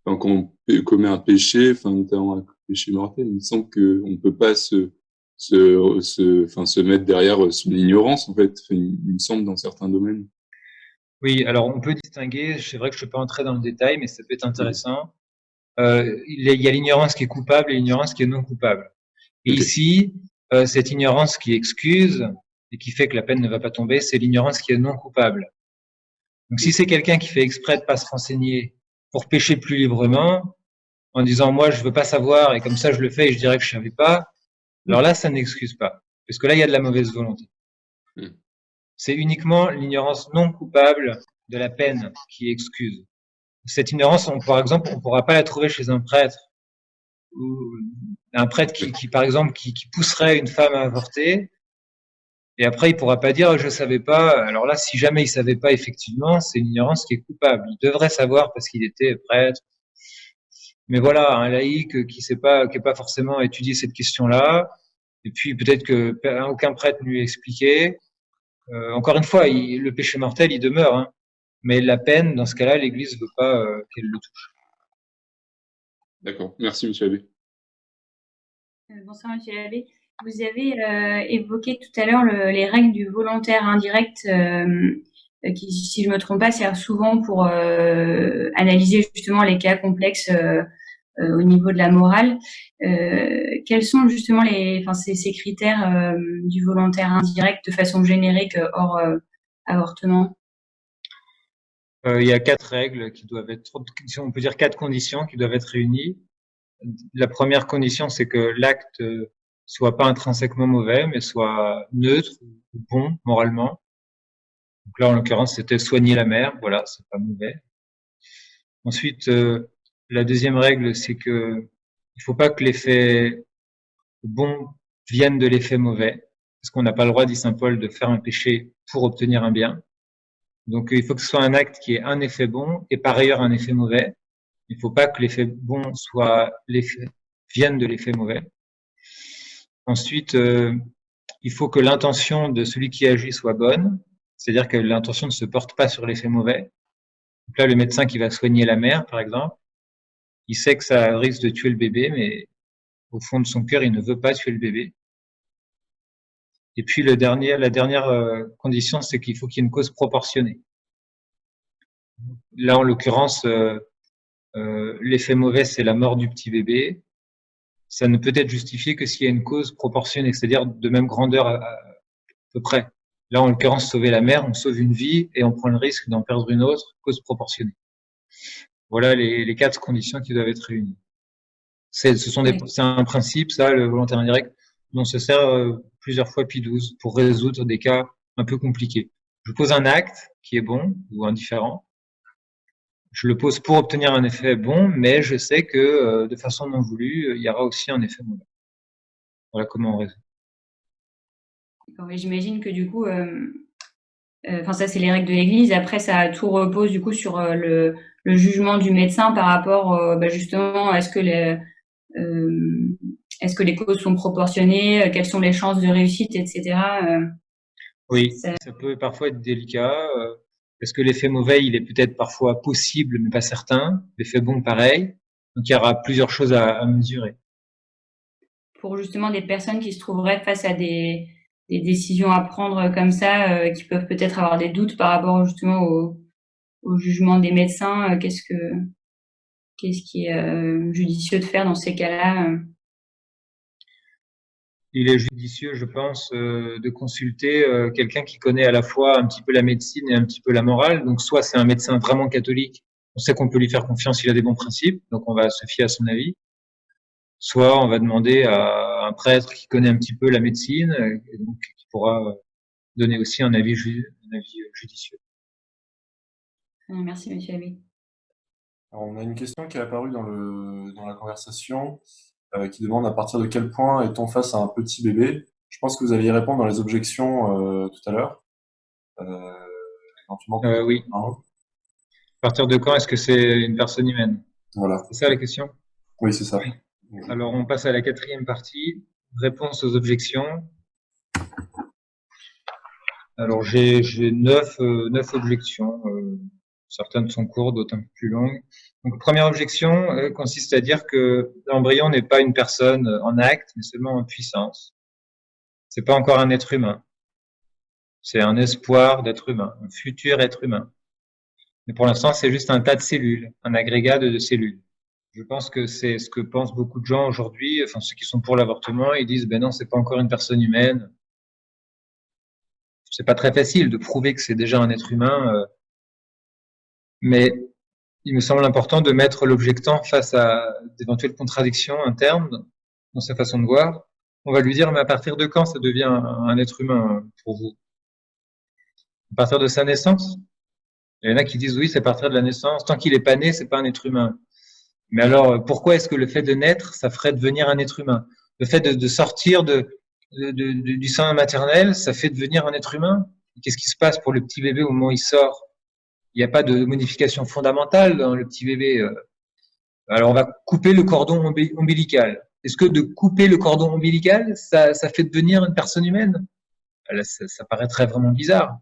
on commet un péché, notamment un péché mortel, il me semble que on peut pas se mettre derrière son ignorance en fait. Il me semble dans certains domaines. Oui, alors on peut distinguer. C'est vrai que je ne peux pas entrer dans le détail, mais ça peut être intéressant. Il y a l'ignorance qui est coupable et l'ignorance qui est non coupable. Et ici, cette ignorance qui excuse et qui fait que la peine ne va pas tomber, c'est l'ignorance qui est non coupable. Donc si c'est quelqu'un qui fait exprès de pas se renseigner pour pécher plus librement, en disant moi je veux pas savoir et comme ça je le fais et je dirais que je savais pas, alors là ça n'excuse pas, parce que là il y a de la mauvaise volonté. C'est uniquement l'ignorance non coupable de la peine qui excuse. Cette ignorance, par exemple, on pourra pas la trouver chez un prêtre, ou un prêtre qui par exemple, qui pousserait une femme à avorter, et après il pourra pas dire je savais pas. Alors là, si jamais il savait pas effectivement, c'est une ignorance qui est coupable. Il devrait savoir parce qu'il était prêtre. Mais voilà, un laïc qui sait pas, qui n'a pas forcément étudié cette question-là, et puis peut-être que aucun prêtre ne lui a expliqué. Encore une fois, le péché mortel, il demeure, hein, mais la peine, dans ce cas-là, l'Église veut pas qu'elle le touche. D'accord, merci Monsieur Abbé. Bonsoir Monsieur Abbé. Vous avez évoqué tout à l'heure les règles du volontaire indirect, qui, si je me trompe pas, servent souvent pour analyser justement les cas complexes au niveau de la morale. Quels sont justement ces critères du volontaire indirect de façon générique hors avortement? Il y a 4 règles qui doivent être, on peut dire 4 conditions qui doivent être réunies. La première condition, c'est que l'acte soit pas intrinsèquement mauvais, mais soit neutre ou bon moralement. Donc là, en l'occurrence, c'était soigner la mère. Voilà, c'est pas mauvais. Ensuite, la deuxième règle, c'est que il faut pas que l'effet bon vienne de l'effet mauvais, parce qu'on n'a pas le droit, dit saint Paul, de faire un péché pour obtenir un bien. Donc, il faut que ce soit un acte qui ait un effet bon et par ailleurs un effet mauvais. Il ne faut pas que l'effet bon vienne de l'effet mauvais. Ensuite, il faut que l'intention de celui qui agit soit bonne, c'est-à-dire que l'intention ne se porte pas sur l'effet mauvais. Donc là, le médecin qui va soigner la mère, par exemple, il sait que ça risque de tuer le bébé, mais au fond de son cœur, il ne veut pas tuer le bébé. Et puis la dernière condition, c'est qu'il faut qu'il y ait une cause proportionnée. Là, en l'occurrence, L'effet mauvais, c'est la mort du petit bébé. Ça ne peut être justifié que s'il y a une cause proportionnée, c'est-à-dire de même grandeur à peu près. Là, en l'occurrence, sauver la mère, on sauve une vie et on prend le risque d'en perdre une autre, cause proportionnée. Voilà les 4 conditions qui doivent être réunies. C'est un principe, ça, le volontaire indirect, dont on se sert plusieurs fois puis 12 pour résoudre des cas un peu compliqués. Je pose un acte qui est bon ou indifférent. Je le pose pour obtenir un effet bon, mais je sais que de façon non voulue, il y aura aussi un effet mauvais. Voilà comment on résout. J'imagine que du coup, ça c'est les règles de l'Église. Après, ça tout repose du coup sur le jugement du médecin par rapport justement est-ce que les causes sont proportionnées, quelles sont les chances de réussite, etc. Oui, ça peut parfois être délicat. Parce que l'effet mauvais, il est peut-être parfois possible, mais pas certain. L'effet bon, pareil. Donc, il y aura plusieurs choses à mesurer. Pour justement des personnes qui se trouveraient face à des décisions à prendre comme ça, qui peuvent peut-être avoir des doutes par rapport justement au jugement des médecins, qu'est-ce qui est judicieux de faire dans ces cas-là? Il est judicieux, je pense, de consulter quelqu'un qui connaît à la fois un petit peu la médecine et un petit peu la morale. Donc, soit c'est un médecin vraiment catholique, on sait qu'on peut lui faire confiance, il a des bons principes, donc on va se fier à son avis. Soit on va demander à un prêtre qui connaît un petit peu la médecine, et donc qui pourra donner aussi un avis judicieux. Merci, monsieur Abbé. Alors, on a une question qui est apparue dans la conversation. Qui demande à partir de quel point est-on face à un petit bébé. Je pense que vous alliez répondre dans les objections tout à l'heure. Oui. À partir de quand est-ce que c'est une personne humaine? Voilà. C'est ça la question? Oui, c'est ça. Oui. Alors, on passe à la 4e partie, réponse aux objections. Alors, j'ai 9 objections. Certaines sont courtes, d'autres un peu plus longues. Donc, première objection consiste à dire que l'embryon n'est pas une personne en acte, mais seulement en puissance. C'est pas encore un être humain. C'est un espoir d'être humain, un futur être humain. Mais pour l'instant, c'est juste un tas de cellules, un agrégat de cellules. Je pense que c'est ce que pensent beaucoup de gens aujourd'hui, enfin ceux qui sont pour l'avortement, ils disent ben non, c'est pas encore une personne humaine. C'est pas très facile de prouver que c'est déjà un être humain, mais il me semble important de mettre l'objectant face à d'éventuelles contradictions internes dans sa façon de voir. On va lui dire, mais à partir de quand ça devient un être humain pour vous? À partir de sa naissance? Il y en a qui disent, oui, c'est à partir de la naissance. Tant qu'il n'est pas né, c'est pas un être humain. Mais alors, pourquoi est-ce que le fait de naître, ça ferait devenir un être humain? Le fait de sortir du sein maternel, ça fait devenir un être humain? Qu'est-ce qui se passe pour le petit bébé au moment où il sort? Il n'y a pas de modification fondamentale dans le petit bébé. Alors, on va couper le cordon ombilical. Est-ce que de couper le cordon ombilical, ça fait devenir une personne humaine? Là, ça paraîtrait vraiment bizarre.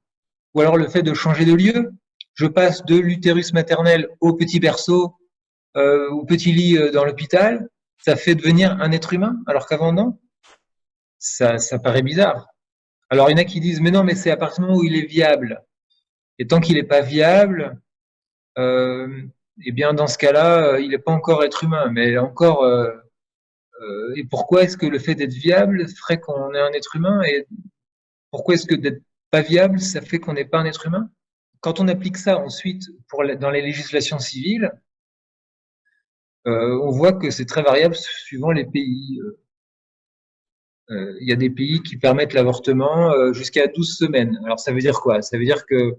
Ou alors le fait de changer de lieu. Je passe de l'utérus maternel au petit berceau, au petit lit dans l'hôpital. Ça fait devenir un être humain, alors qu'avant, non. Ça paraît bizarre. Alors, il y en a qui disent, mais non, mais c'est à partir du moment où il est viable. Et tant qu'il n'est pas viable, eh bien, dans ce cas-là, il n'est pas encore être humain. Mais encore, et pourquoi est-ce que le fait d'être viable ferait qu'on est un être humain? Et pourquoi est-ce que d'être pas viable, ça fait qu'on n'est pas un être humain? Quand on applique ça ensuite dans les législations civiles, on voit que c'est très variable suivant les pays. Il y a des pays qui permettent l'avortement jusqu'à 12 semaines. Alors ça veut dire quoi? Ça veut dire que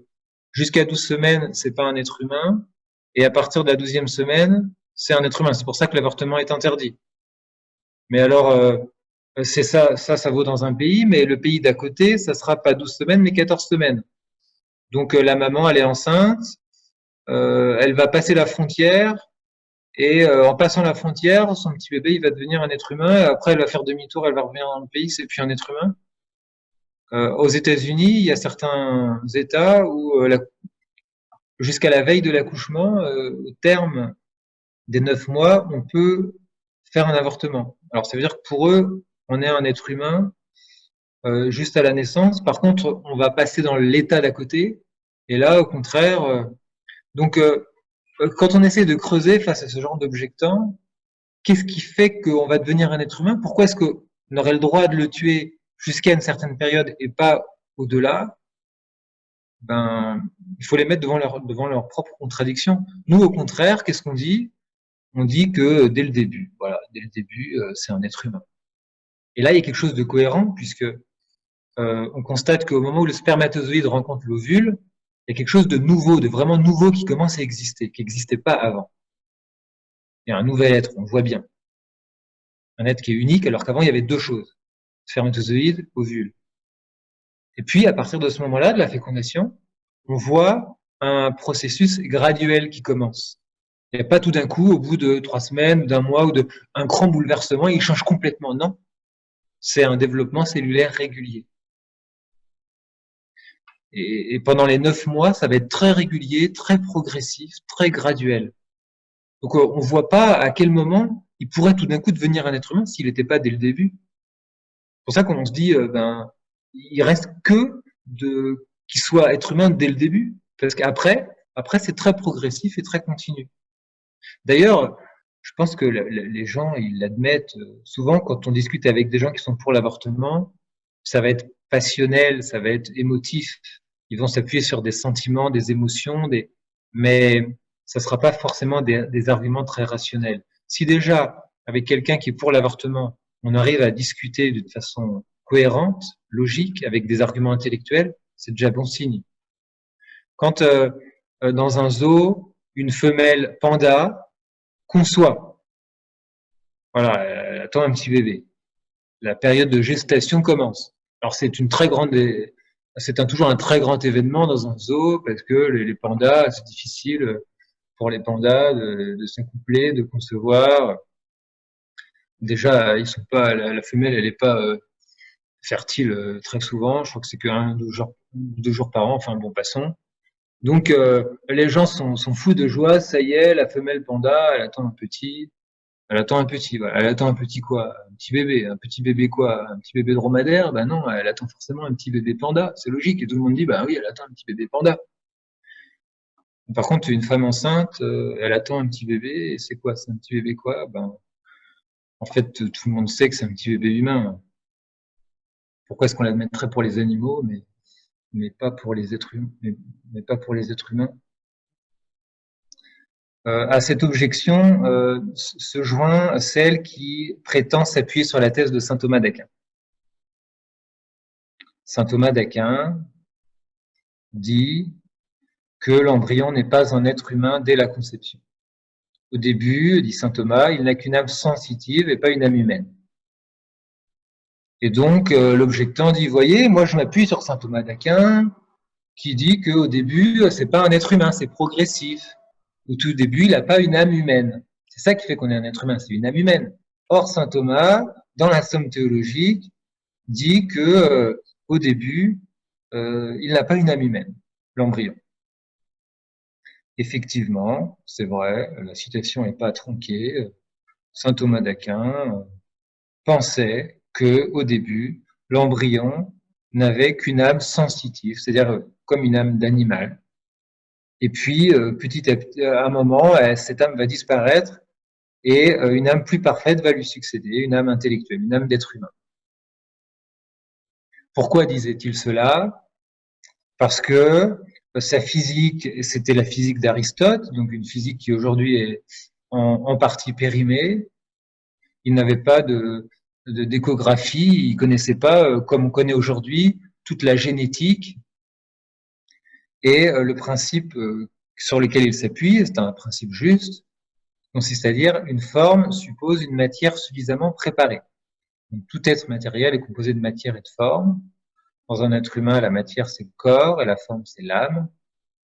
jusqu'à 12 semaines, c'est pas un être humain, et à partir de la 12e semaine, c'est un être humain. C'est pour ça que l'avortement est interdit. Mais alors, c'est ça vaut dans un pays, mais le pays d'à côté, ça sera pas 12 semaines, mais 14 semaines. Donc la maman, elle est enceinte, elle va passer la frontière, et en passant la frontière, son petit bébé, il va devenir un être humain, et après elle va faire demi-tour, elle va revenir dans le pays, c'est plus un être humain. Aux États-Unis, il y a certains États où jusqu'à la veille de l'accouchement, au terme des 9 mois, on peut faire un avortement. Alors ça veut dire que pour eux, on est un être humain juste à la naissance. Par contre, on va passer dans l'état d'à côté. Et là, au contraire, donc quand on essaie de creuser face à ce genre d'objectant, qu'est-ce qui fait qu'on va devenir un être humain? Pourquoi est-ce qu'on aurait le droit de le tuer jusqu'à une certaine période et pas au-delà? Ben, il faut les mettre devant leur propre contradiction. Nous, au contraire, qu'est-ce qu'on dit? On dit que dès le début, voilà, dès le début, c'est un être humain. Et là, il y a quelque chose de cohérent puisque on constate qu'au moment où le spermatozoïde rencontre l'ovule, il y a quelque chose de nouveau, de vraiment nouveau qui commence à exister, qui n'existait pas avant. Il y a un nouvel être, on le voit bien. Un être qui est unique, alors qu'avant, il y avait deux choses. Spermatozoïde, ovule. Et puis, à partir de ce moment-là, de la fécondation, on voit un processus graduel qui commence. Il n'y a pas tout d'un coup, au bout de 3 semaines, d'un mois ou un grand bouleversement, il change complètement. Non. C'est un développement cellulaire régulier. Et pendant les 9 mois, ça va être très régulier, très progressif, très graduel. Donc, on ne voit pas à quel moment il pourrait tout d'un coup devenir un être humain s'il n'était pas dès le début. C'est pour ça qu'on se dit, il reste que qu'il soit être humain dès le début. Parce qu'après, c'est très progressif et très continu. D'ailleurs, je pense que les gens, ils l'admettent souvent quand on discute avec des gens qui sont pour l'avortement, ça va être passionnel, ça va être émotif. Ils vont s'appuyer sur des sentiments, des émotions, mais ça sera pas forcément des arguments très rationnels. Si déjà, avec quelqu'un qui est pour l'avortement, on arrive à discuter de façon cohérente, logique, avec des arguments intellectuels, c'est déjà bon signe. Quand dans un zoo, une femelle panda conçoit, voilà, elle attend un petit bébé. La période de gestation commence. Alors c'est toujours un très grand événement dans un zoo parce que les pandas, c'est difficile pour les pandas de s'accoupler, de concevoir. Déjà, ils sont pas, la femelle, elle est pas fertile très souvent. Je crois que c'est que 2 jours par an. Enfin bon, passons. Donc les gens sont fous de joie. Ça y est, la femelle panda, elle attend un petit. Voilà. Elle attend un petit quoi? Un petit bébé. Un petit bébé quoi? Un petit bébé dromadaire? Ben non, elle attend forcément un petit bébé panda. C'est logique. Et tout le monde dit, bah oui, elle attend un petit bébé panda. Par contre, une femme enceinte, elle attend un petit bébé. Et c'est quoi? C'est un petit bébé quoi? Ben, en fait, tout le monde sait que c'est un petit bébé humain. Pourquoi est-ce qu'on l'admettrait pour les animaux, mais pas pour les êtres humains, mais pas pour les êtres humains? À cette objection se joint celle qui prétend s'appuyer sur la thèse de saint Thomas d'Aquin. Saint Thomas d'Aquin dit que l'embryon n'est pas un être humain dès la conception. Au début, dit saint Thomas, il n'a qu'une âme sensitive et pas une âme humaine. Et donc, l'objectant dit, voyez, moi je m'appuie sur saint Thomas d'Aquin qui dit qu'au début, c'est pas un être humain, c'est progressif. Au tout début, il n'a pas une âme humaine. C'est ça qui fait qu'on est un être humain, c'est une âme humaine. Or, saint Thomas, dans la Somme théologique, dit que au début, il n'a pas une âme humaine, l'embryon. Effectivement, c'est vrai, la citation n'est pas tronquée. Saint Thomas d'Aquin pensait que au début, l'embryon n'avait qu'une âme sensitive, c'est-à-dire comme une âme d'animal. Et puis, petit à petit, à un moment, cette âme va disparaître et une âme plus parfaite va lui succéder, une âme intellectuelle, une âme d'être humain. Pourquoi disait-il cela? Parce que sa physique, c'était la physique d'Aristote, donc une physique qui aujourd'hui est en partie périmée. Il n'avait pas d'échographie, il connaissait pas, comme on connaît aujourd'hui, toute la génétique. Et le principe sur lequel il s'appuie, c'est un principe juste, consiste à dire une forme suppose une matière suffisamment préparée. Donc, tout être matériel est composé de matière et de forme. Dans un être humain, la matière c'est le corps et la forme c'est l'âme.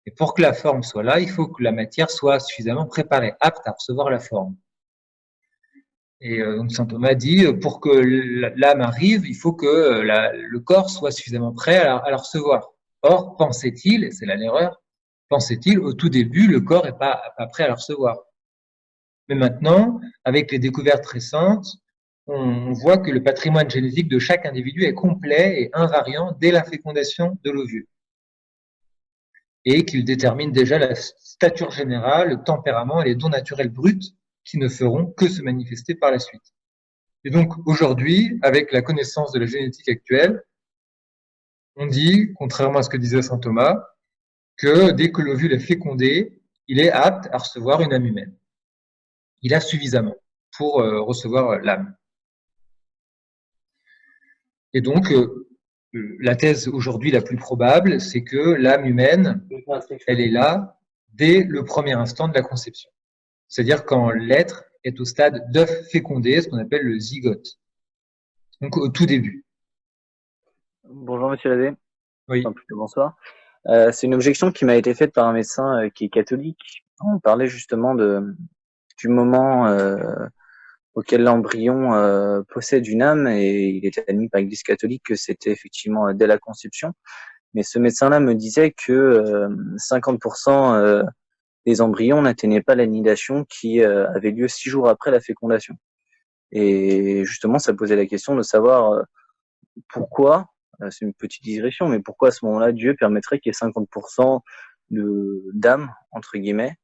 Et pour que la forme soit là, il faut que la matière soit suffisamment préparée, apte à recevoir la forme. Et donc saint Thomas dit, pour que l'âme arrive, il faut que le corps soit suffisamment prêt à la recevoir. Or, pensait-il, et c'est là l'erreur, pensait-il, au tout début, le corps n'est pas prêt à la recevoir. Mais maintenant, avec les découvertes récentes, on voit que le patrimoine génétique de chaque individu est complet et invariant dès la fécondation de l'ovule. et qu'il détermine déjà la stature générale, le tempérament et les dons naturels bruts qui ne feront que se manifester par la suite. Et donc aujourd'hui, avec la connaissance de la génétique actuelle, on dit, contrairement à ce que disait saint Thomas, que dès que l'ovule est fécondé, il est apte à recevoir une âme humaine. Il a suffisamment pour recevoir l'âme. Et donc, la thèse aujourd'hui la plus probable, c'est que l'âme humaine, elle est là dès le premier instant de la conception. C'est-à-dire quand l'être est au stade d'œuf fécondé, ce qu'on appelle le zygote. Donc au tout début. Bonjour Monsieur Ladé. Oui. Enfin, plutôt bonsoir. C'est une objection qui m'a été faite par un médecin qui est catholique. On parlait justement du moment auquel l'embryon possède une âme, et il était admis par l'Église catholique que c'était effectivement dès la conception. Mais ce médecin-là me disait que 50% des embryons n'atteignaient pas la nidation qui avait lieu 6 jours après la fécondation. Et justement, ça posait la question de savoir pourquoi, c'est une petite digression, mais pourquoi à ce moment-là, Dieu permettrait qu'il y ait 50% d'âmes, entre guillemets,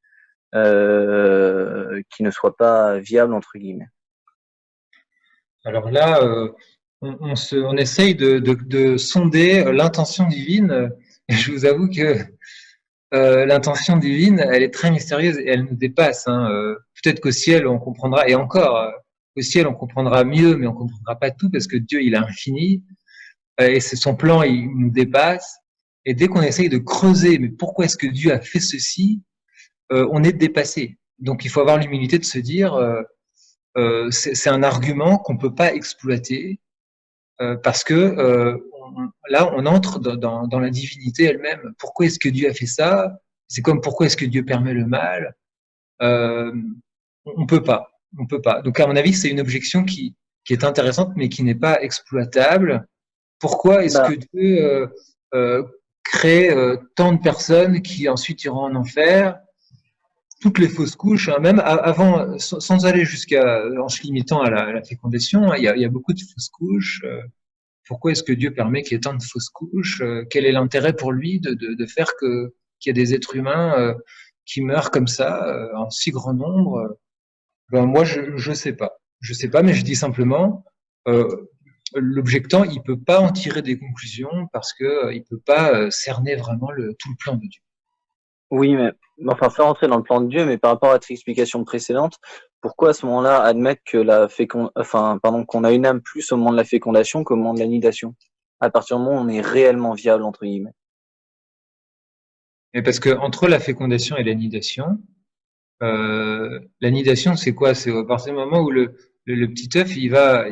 qui ne soient pas viables, entre guillemets. Alors là, on essaye de sonder l'intention divine. Et je vous avoue que l'intention divine, elle est très mystérieuse et elle nous dépasse. Peut-être qu'au ciel, on comprendra, et encore, au ciel, on comprendra mieux, mais on comprendra pas tout parce que Dieu, il est infini. Et c'est son plan, il nous dépasse. Et dès qu'on essaye de creuser, mais pourquoi est-ce que Dieu a fait ceci, on est dépassé. Donc il faut avoir l'humilité de se dire, c'est un argument qu'on peut pas exploiter parce que là on entre dans la divinité elle-même. Pourquoi est-ce que Dieu a fait ça? C'est comme pourquoi est-ce que Dieu permet le mal? On peut pas. Donc à mon avis, c'est une objection qui est intéressante mais qui n'est pas exploitable. Pourquoi est-ce que Dieu crée tant de personnes qui ensuite iront en enfer? Toutes les fausses couches, même avant, sans aller en se limitant à la fécondation, il y a beaucoup de fausses couches. Pourquoi est-ce que Dieu permet qu'il y ait tant de fausses couches? Quel est l'intérêt pour lui de faire qu'il y ait des êtres humains qui meurent comme ça en si grand nombre? Moi, je sais pas. Je sais pas, mais je dis simplement, l'objectant, il peut pas en tirer des conclusions parce que il peut pas cerner vraiment tout le plan de Dieu. Oui, mais enfin, faire rentrer dans le plan de Dieu, mais par rapport à votre explication précédente, pourquoi à ce moment-là admettre que qu'on a une âme plus au moment de la fécondation qu'au moment de la nidation, à partir du moment où on est réellement viable, entre guillemets? Et parce que entre la fécondation et la nidation, c'est quoi? C'est à partir du moment où le petit œuf il va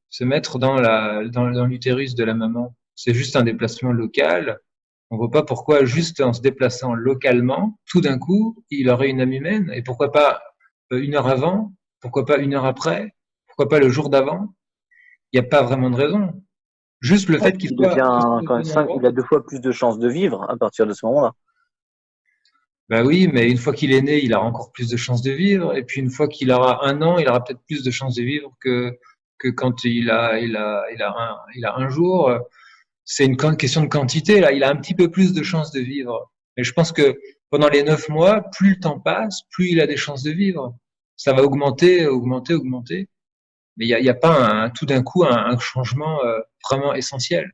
se mettre dans l'utérus de la maman. C'est juste un déplacement local. On voit pas pourquoi, juste en se déplaçant localement, tout d'un coup, il aurait une âme humaine. Et pourquoi pas 1 heure avant? Pourquoi pas 1 heure après? Pourquoi pas le jour d'avant? Il n'y a pas vraiment de raison. Juste le fait qu'il soit... Il a 2 fois plus de chances de vivre à partir de ce moment-là. Ben oui, mais une fois qu'il est né, il aura encore plus de chances de vivre. Et puis une fois qu'il aura 1 an, il aura peut-être plus de chances de vivre que quand il a 1 jour. C'est une question de quantité, là. Il a un petit peu plus de chances de vivre. Mais je pense que pendant les 9 mois, plus le temps passe, plus il a des chances de vivre. Ça va augmenter. Mais il y a pas tout d'un coup un changement vraiment essentiel.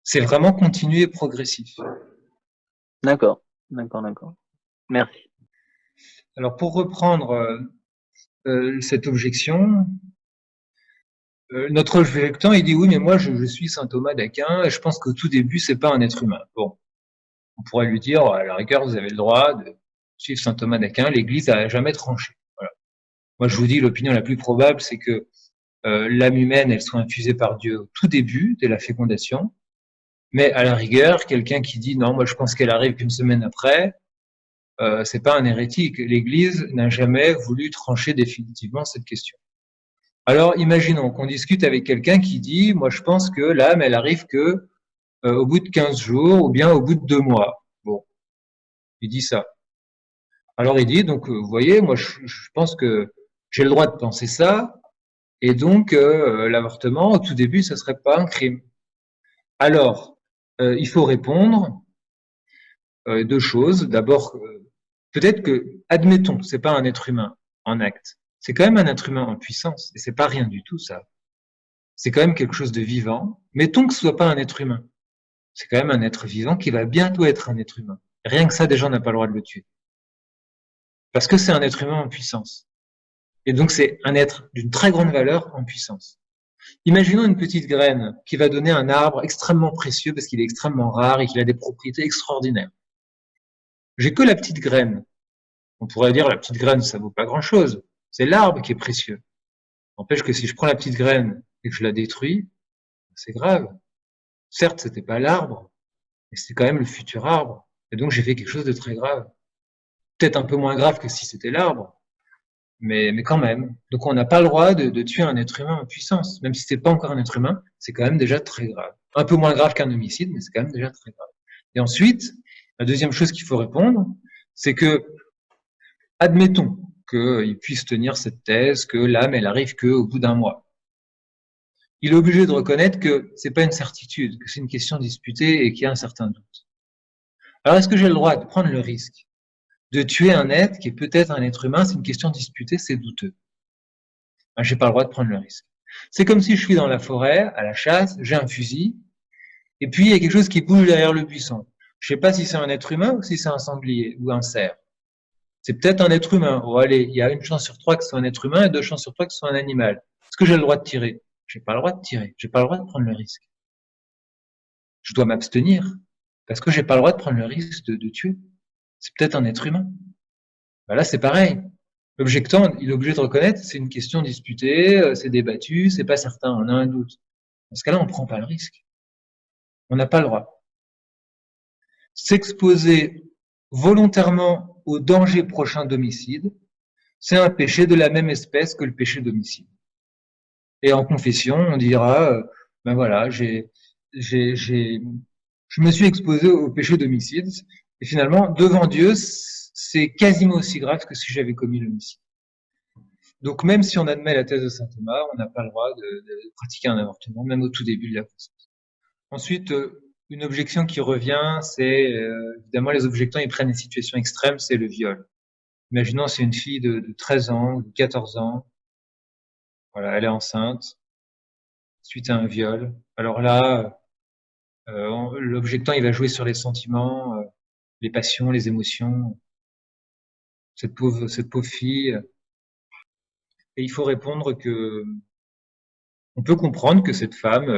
C'est vraiment continu et progressif. D'accord. Merci. Alors pour reprendre cette objection, notre objectant, il dit oui, mais moi je suis saint Thomas d'Aquin et je pense qu'au tout début c'est pas un être humain. Bon, on pourrait lui dire à la rigueur vous avez le droit de suivre saint Thomas d'Aquin, l'Église a jamais tranché. Voilà. Moi je vous dis l'opinion la plus probable c'est que l'âme humaine elle soit infusée par Dieu au tout début de la fécondation, mais à la rigueur quelqu'un qui dit non moi je pense qu'elle arrive qu'une semaine après, c'est pas un hérétique. L'Église n'a jamais voulu trancher définitivement cette question. Alors, imaginons qu'on discute avec quelqu'un qui dit, moi, je pense que l'âme, elle arrive que au bout de 15 jours ou bien au bout de 2 mois. Bon, il dit ça. Alors, il dit, donc, vous voyez, moi, je pense que j'ai le droit de penser ça, et donc, l'avortement, au tout début, ça serait pas un crime. Alors, il faut répondre, deux choses. D'abord, peut-être que, admettons, c'est pas un être humain en acte. C'est quand même un être humain en puissance. Et c'est pas rien du tout, ça. C'est quand même quelque chose de vivant. Mettons que ce soit pas un être humain. C'est quand même un être vivant qui va bientôt être un être humain. Rien que ça, déjà, on n'a pas le droit de le tuer. Parce que c'est un être humain en puissance. Et donc, c'est un être d'une très grande valeur en puissance. Imaginons une petite graine qui va donner un arbre extrêmement précieux parce qu'il est extrêmement rare et qu'il a des propriétés extraordinaires. J'ai que la petite graine. On pourrait dire la petite graine, ça vaut pas grand-chose. C'est l'arbre qui est précieux. N'empêche que si je prends la petite graine et que je la détruis, c'est grave. Certes, c'était pas l'arbre, mais c'est quand même le futur arbre. Et donc, j'ai fait quelque chose de très grave. Peut-être un peu moins grave que si c'était l'arbre, mais quand même. Donc, on n'a pas le droit de tuer un être humain en puissance. Même si c'est pas encore un être humain, c'est quand même déjà très grave. Un peu moins grave qu'un homicide, mais c'est quand même déjà très grave. Et ensuite, la deuxième chose qu'il faut répondre, c'est que, admettons qu'il puisse tenir cette thèse que l'âme, elle arrive qu'au bout d'un mois. Il est obligé de reconnaître que c'est pas une certitude, que c'est une question disputée et qu'il y a un certain doute. Alors, est-ce que j'ai le droit de prendre le risque de tuer un être qui est peut-être un être humain? C'est une question disputée, c'est douteux. Ben, j'ai pas le droit de prendre le risque. C'est comme si je suis dans la forêt, à la chasse, j'ai un fusil, et puis il y a quelque chose qui bouge derrière le buisson. Je sais pas si c'est un être humain ou si c'est un sanglier ou un cerf. C'est peut-être un être humain. Oh, allez, il y a une chance sur trois que ce soit un être humain et deux chances sur trois que ce soit un animal. Est-ce que j'ai le droit de tirer? J'ai pas le droit de tirer. J'ai pas le droit de prendre le risque. Je dois m'abstenir parce que j'ai pas le droit de prendre le risque de tuer. C'est peut-être un être humain. Ben là, c'est pareil. L'objectant, il est obligé de reconnaître, c'est une question disputée, c'est débattu, c'est pas certain, on a un doute. Dans ce cas-là, on prend pas le risque. On n'a pas le droit. S'exposer volontairement au danger prochain d'homicide, c'est un péché de la même espèce que le péché d'homicide. Et en confession, on dira, ben voilà, je me suis exposé au péché d'homicide, et finalement, devant Dieu, c'est quasiment aussi grave que si j'avais commis l'homicide. Donc, même si on admet la thèse de saint Thomas, on n'a pas le droit de pratiquer un avortement, même au tout début de la grossesse. Ensuite, une objection qui revient, c'est évidemment les objectants, ils prennent une situation extrême, c'est le viol. Imaginons c'est une fille de 13 ans ou de 14 ans, voilà, elle est enceinte suite à un viol. Alors là, l'objectant, il va jouer sur les sentiments, les passions, les émotions. Cette pauvre fille. Et il faut répondre que on peut comprendre que cette femme,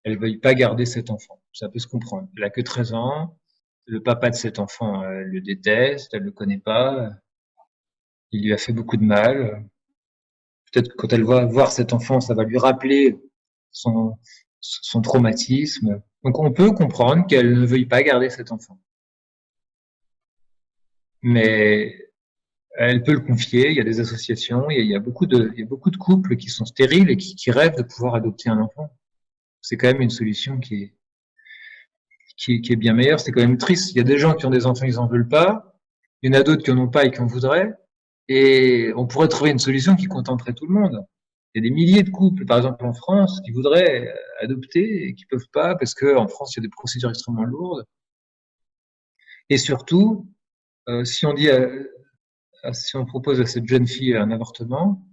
elle veuille pas garder cet enfant. Ça peut se comprendre. Elle a que 13 ans. Le papa de cet enfant, elle le déteste, elle le connaît pas. Il lui a fait beaucoup de mal. Peut-être que quand elle va voir cet enfant, ça va lui rappeler son traumatisme. Donc on peut comprendre qu'elle ne veuille pas garder cet enfant. Mais elle peut le confier, il y a des associations, il y a beaucoup de couples qui sont stériles et qui rêvent de pouvoir adopter un enfant. C'est quand même une solution qui est bien meilleure. C'est quand même triste. Il y a des gens qui ont des enfants, ils en veulent pas. Il y en a d'autres qui en ont pas et qui en voudraient. Et on pourrait trouver une solution qui contenterait tout le monde. Il y a des milliers de couples, par exemple en France, qui voudraient adopter et qui peuvent pas parce que en France, il y a des procédures extrêmement lourdes. Et surtout, si on propose à cette jeune fille un avortement,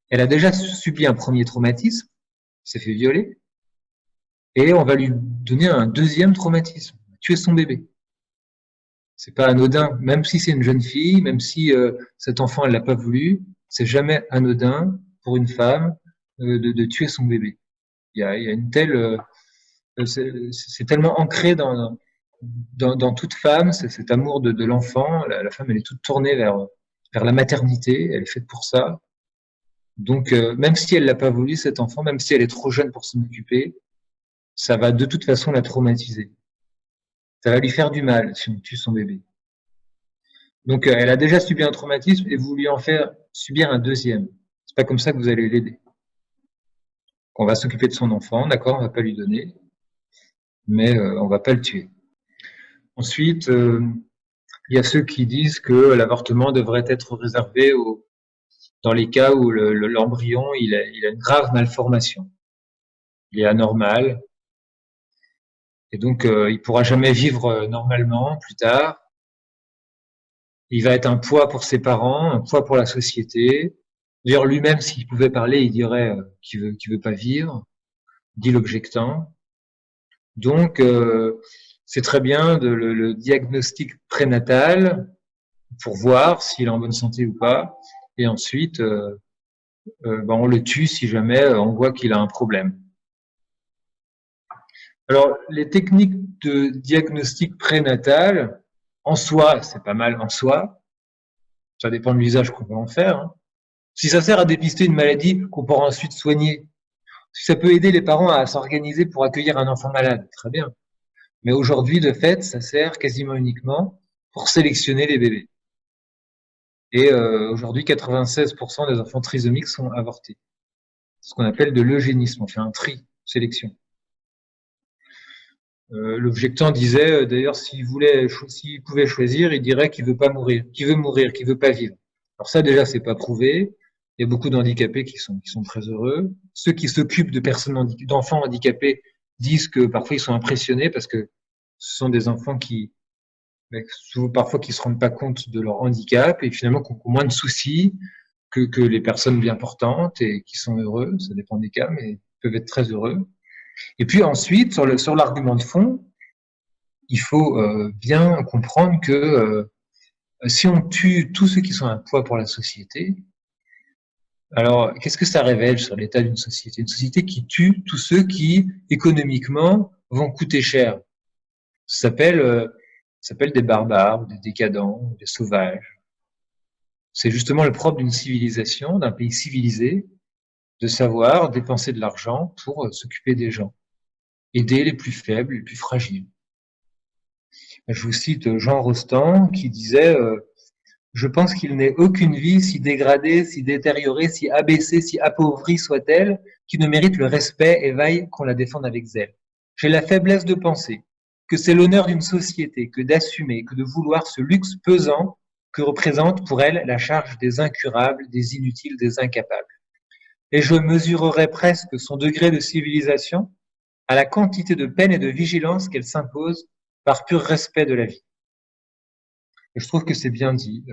elle a déjà subi un premier traumatisme, elle s'est fait violer, et on va lui donner un deuxième traumatisme, tuer son bébé. C'est pas anodin, même si c'est une jeune fille, même si cet enfant elle l'a pas voulu, c'est jamais anodin pour une femme de tuer son bébé. Il y a une telle, c'est tellement ancré dans toute femme, c'est cet amour de l'enfant. La femme elle est toute tournée vers la maternité, elle est faite pour ça. Donc même si elle l'a pas voulu cet enfant, même si elle est trop jeune pour s'en occuper, ça va de toute façon la traumatiser. Ça va lui faire du mal si on tue son bébé. Donc elle a déjà subi un traumatisme et vous lui en faire subir un deuxième. C'est pas comme ça que vous allez l'aider. On va s'occuper de son enfant, d'accord, on va pas lui donner, mais on va pas le tuer. Ensuite, il y a ceux qui disent que l'avortement devrait être réservé dans les cas où l'embryon il a une grave malformation. Il est anormal. Et donc, il pourra jamais vivre normalement plus tard. Il va être un poids pour ses parents, un poids pour la société. D'ailleurs, lui-même, s'il pouvait parler, il dirait qu'il veut pas vivre, dit l'objectant. Donc, c'est très bien le diagnostic prénatal pour voir s'il est en bonne santé ou pas. Et ensuite, on le tue si jamais on voit qu'il a un problème. Alors, les techniques de diagnostic prénatal, en soi, c'est pas mal en soi. Ça dépend de l'usage qu'on va en faire. Hein. Si ça sert à dépister une maladie qu'on pourra ensuite soigner, si ça peut aider les parents à s'organiser pour accueillir un enfant malade, très bien. Mais aujourd'hui, de fait, ça sert quasiment uniquement pour sélectionner les bébés. Et aujourd'hui, 96% des enfants trisomiques sont avortés. Ce qu'on appelle de l'eugénisme, on fait un tri, sélection. L'objectant disait, d'ailleurs, s'il pouvait choisir, il dirait qu'il veut pas mourir, qu'il veut pas vivre. Alors ça, déjà, c'est pas prouvé. Il y a beaucoup d'handicapés qui sont très heureux. Ceux qui s'occupent d'enfants handicapés disent que parfois ils sont impressionnés parce que ce sont des enfants parfois qui se rendent pas compte de leur handicap et finalement qui ont moins de soucis que les personnes bien portantes et qui sont heureux. Ça dépend des cas, mais ils peuvent être très heureux. Et puis ensuite, sur l'argument de fond, il faut bien comprendre que si on tue tous ceux qui sont un poids pour la société, alors qu'est-ce que ça révèle sur l'état d'une société? Une société qui tue tous ceux qui, économiquement, vont coûter cher. Ça s'appelle des barbares, des décadents, des sauvages. C'est justement le propre d'une civilisation, d'un pays civilisé, de savoir dépenser de l'argent pour s'occuper des gens, aider les plus faibles, les plus fragiles. Je vous cite Jean Rostand qui disait je pense qu'il n'est aucune vie si dégradée, si détériorée, si abaissée, si appauvrie soit-elle, qui ne mérite le respect et vaille qu'on la défende avec zèle. J'ai la faiblesse de penser que c'est l'honneur d'une société que d'assumer, que de vouloir ce luxe pesant que représente pour elle la charge des incurables, des inutiles, des incapables. Et je mesurerais presque son degré de civilisation à la quantité de peine et de vigilance qu'elle s'impose par pur respect de la vie. Et je trouve que c'est bien dit.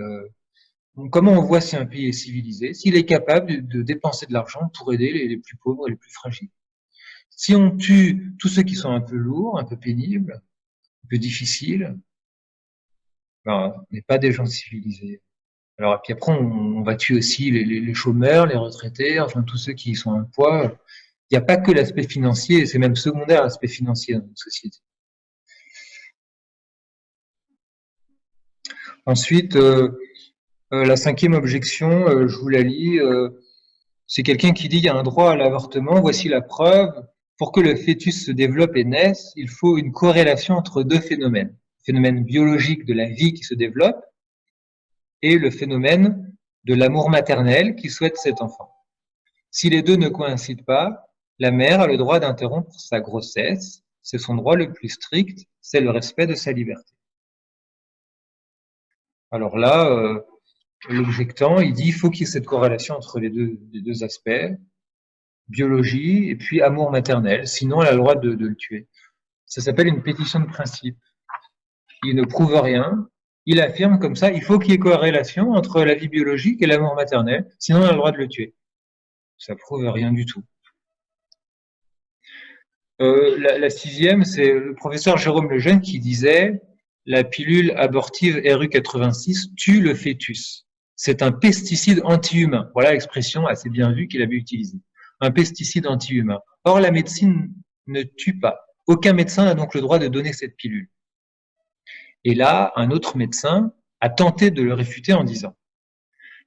Comment on voit si un pays est civilisé? S'il est capable de dépenser de l'argent pour aider les plus pauvres et les plus fragiles. Si on tue tous ceux qui sont un peu lourds, un peu pénibles, un peu difficiles, on n'est pas des gens civilisés. Alors, et puis après, on va tuer aussi les chômeurs, les retraités, enfin tous ceux qui sont un poids. Il n'y a pas que l'aspect financier, c'est même secondaire l'aspect financier dans notre société. Ensuite, la cinquième objection, je vous la lis, c'est quelqu'un qui dit il y a un droit à l'avortement, voici la preuve. Pour que le fœtus se développe et naisse, il faut une corrélation entre deux phénomènes. Le phénomène biologique de la vie qui se développe et le phénomène de l'amour maternel qui souhaite cet enfant. Si les deux ne coïncident pas, la mère a le droit d'interrompre sa grossesse. C'est son droit le plus strict, c'est le respect de sa liberté. Alors là, l'objectant, il dit il faut qu'il y ait cette corrélation entre les deux aspects, biologie et puis amour maternel, sinon elle a le droit de le tuer. Ça s'appelle une pétition de principe. Il ne prouve rien, il affirme comme ça, il faut qu'il y ait corrélation entre la vie biologique et l'amour maternel, sinon elle a le droit de le tuer. Ça prouve rien du tout. La sixième, c'est le professeur Jérôme Lejeune qui disait la pilule abortive RU86 tue le fœtus. C'est un pesticide anti-humain. Voilà l'expression assez bien vue qu'il avait utilisée. Un pesticide anti-humain. Or, la médecine ne tue pas. Aucun médecin n'a donc le droit de donner cette pilule. Et là, un autre médecin a tenté de le réfuter en disant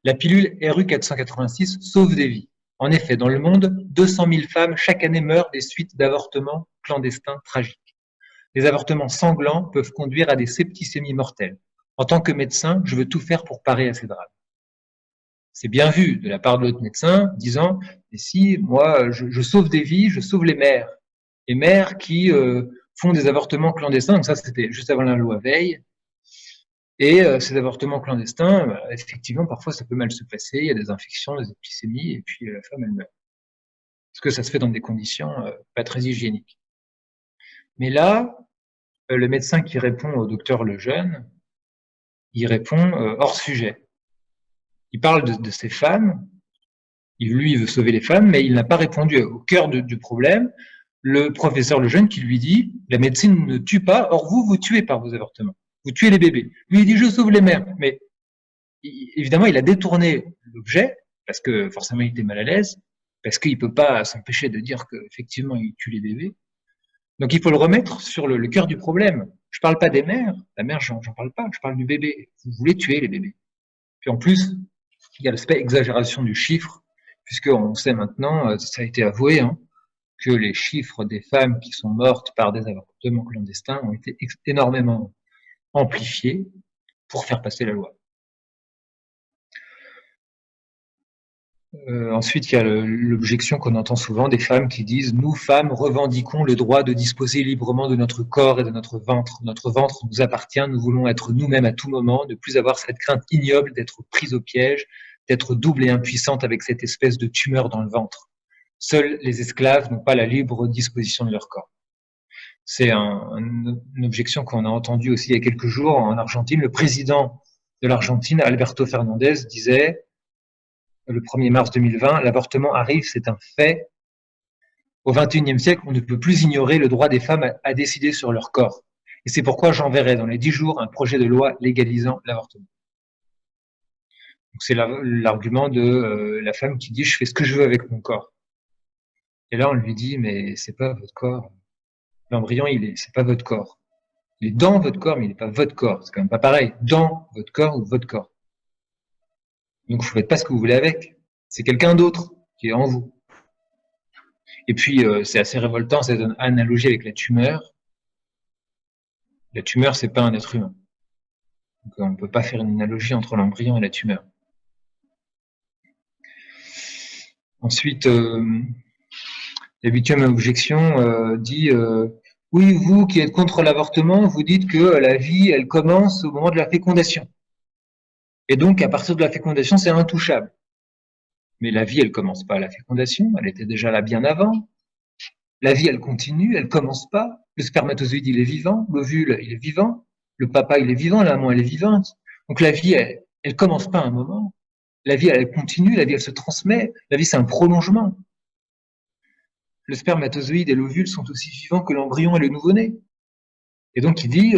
la pilule RU486 sauve des vies. En effet, dans le monde, 200 000 femmes chaque année meurent des suites d'avortements clandestins tragiques. Les avortements sanglants peuvent conduire à des septicémies mortelles. En tant que médecin, je veux tout faire pour parer à ces drames. C'est bien vu de la part de l'autre médecin, disant mais si, moi, je sauve des vies, je sauve les mères qui font des avortements clandestins. Donc ça, c'était juste avant la loi Veil. Et ces avortements clandestins, effectivement, parfois, ça peut mal se passer. Il y a des infections, des épidémies, et puis la femme, elle meurt. Parce que ça se fait dans des conditions pas très hygiéniques. Mais là, le médecin qui répond au docteur Lejeune, il répond hors sujet. Il parle de ces femmes, lui il veut sauver les femmes, mais il n'a pas répondu au cœur du problème. Le professeur Lejeune qui lui dit « La médecine ne tue pas, or vous tuez par vos avortements. Vous tuez les bébés. » Lui, il dit « Je sauve les mères. » Mais évidemment, il a détourné l'objet, parce que forcément, il était mal à l'aise, parce qu'il ne peut pas s'empêcher de dire qu'effectivement, il tue les bébés. Donc, il faut le remettre sur le cœur du problème. Je ne parle pas des mères. La mère, j'en parle pas. Je parle du bébé. Vous voulez tuer les bébés. Puis en plus, il y a l'aspect exagération du chiffre, puisqu'on sait maintenant, ça a été avoué, hein, que les chiffres des femmes qui sont mortes par des avortements clandestins ont été énormément amplifiés pour faire passer la loi. Ensuite, il y a l'objection qu'on entend souvent des femmes qui disent « Nous, femmes, revendiquons le droit de disposer librement de notre corps et de notre ventre. Notre ventre nous appartient, nous voulons être nous-mêmes à tout moment, ne plus avoir cette crainte ignoble d'être prise au piège, d'être double et impuissante avec cette espèce de tumeur dans le ventre. Seuls les esclaves n'ont pas la libre disposition de leur corps. » C'est une objection qu'on a entendue aussi il y a quelques jours en Argentine. Le président de l'Argentine, Alberto Fernandez, disait le 1er mars 2020, l'avortement arrive, c'est un fait. Au XXIe siècle, on ne peut plus ignorer le droit des femmes à décider sur leur corps. Et c'est pourquoi j'enverrai dans les 10 jours un projet de loi légalisant l'avortement. C'est l'argument de la femme qui dit « je fais ce que je veux avec mon corps ». Et là, on lui dit « mais c'est pas votre corps. L'embryon, c'est pas votre corps. Il est dans votre corps, mais il n'est pas votre corps. C'est quand même pas pareil. Dans votre corps ou votre corps. Donc, vous ne faites pas ce que vous voulez avec. C'est quelqu'un d'autre qui est en vous. » Et puis, c'est assez révoltant, cette analogie avec la tumeur. La tumeur, c'est pas un être humain. Donc, on ne peut pas faire une analogie entre l'embryon et la tumeur. Ensuite, la 8e objection dit oui, vous qui êtes contre l'avortement, vous dites que la vie, elle commence au moment de la fécondation. Et donc, à partir de la fécondation, c'est intouchable. Mais la vie, elle commence pas à la fécondation, elle était déjà là bien avant. La vie, elle continue, elle commence pas. Le spermatozoïde, il est vivant, l'ovule, il est vivant, le papa, il est vivant, la maman, elle est vivante. Donc la vie, elle commence pas à un moment. La vie, elle continue, la vie, elle se transmet. La vie, c'est un prolongement. Le spermatozoïde et l'ovule sont aussi vivants que l'embryon et le nouveau-né. Et donc, il dit,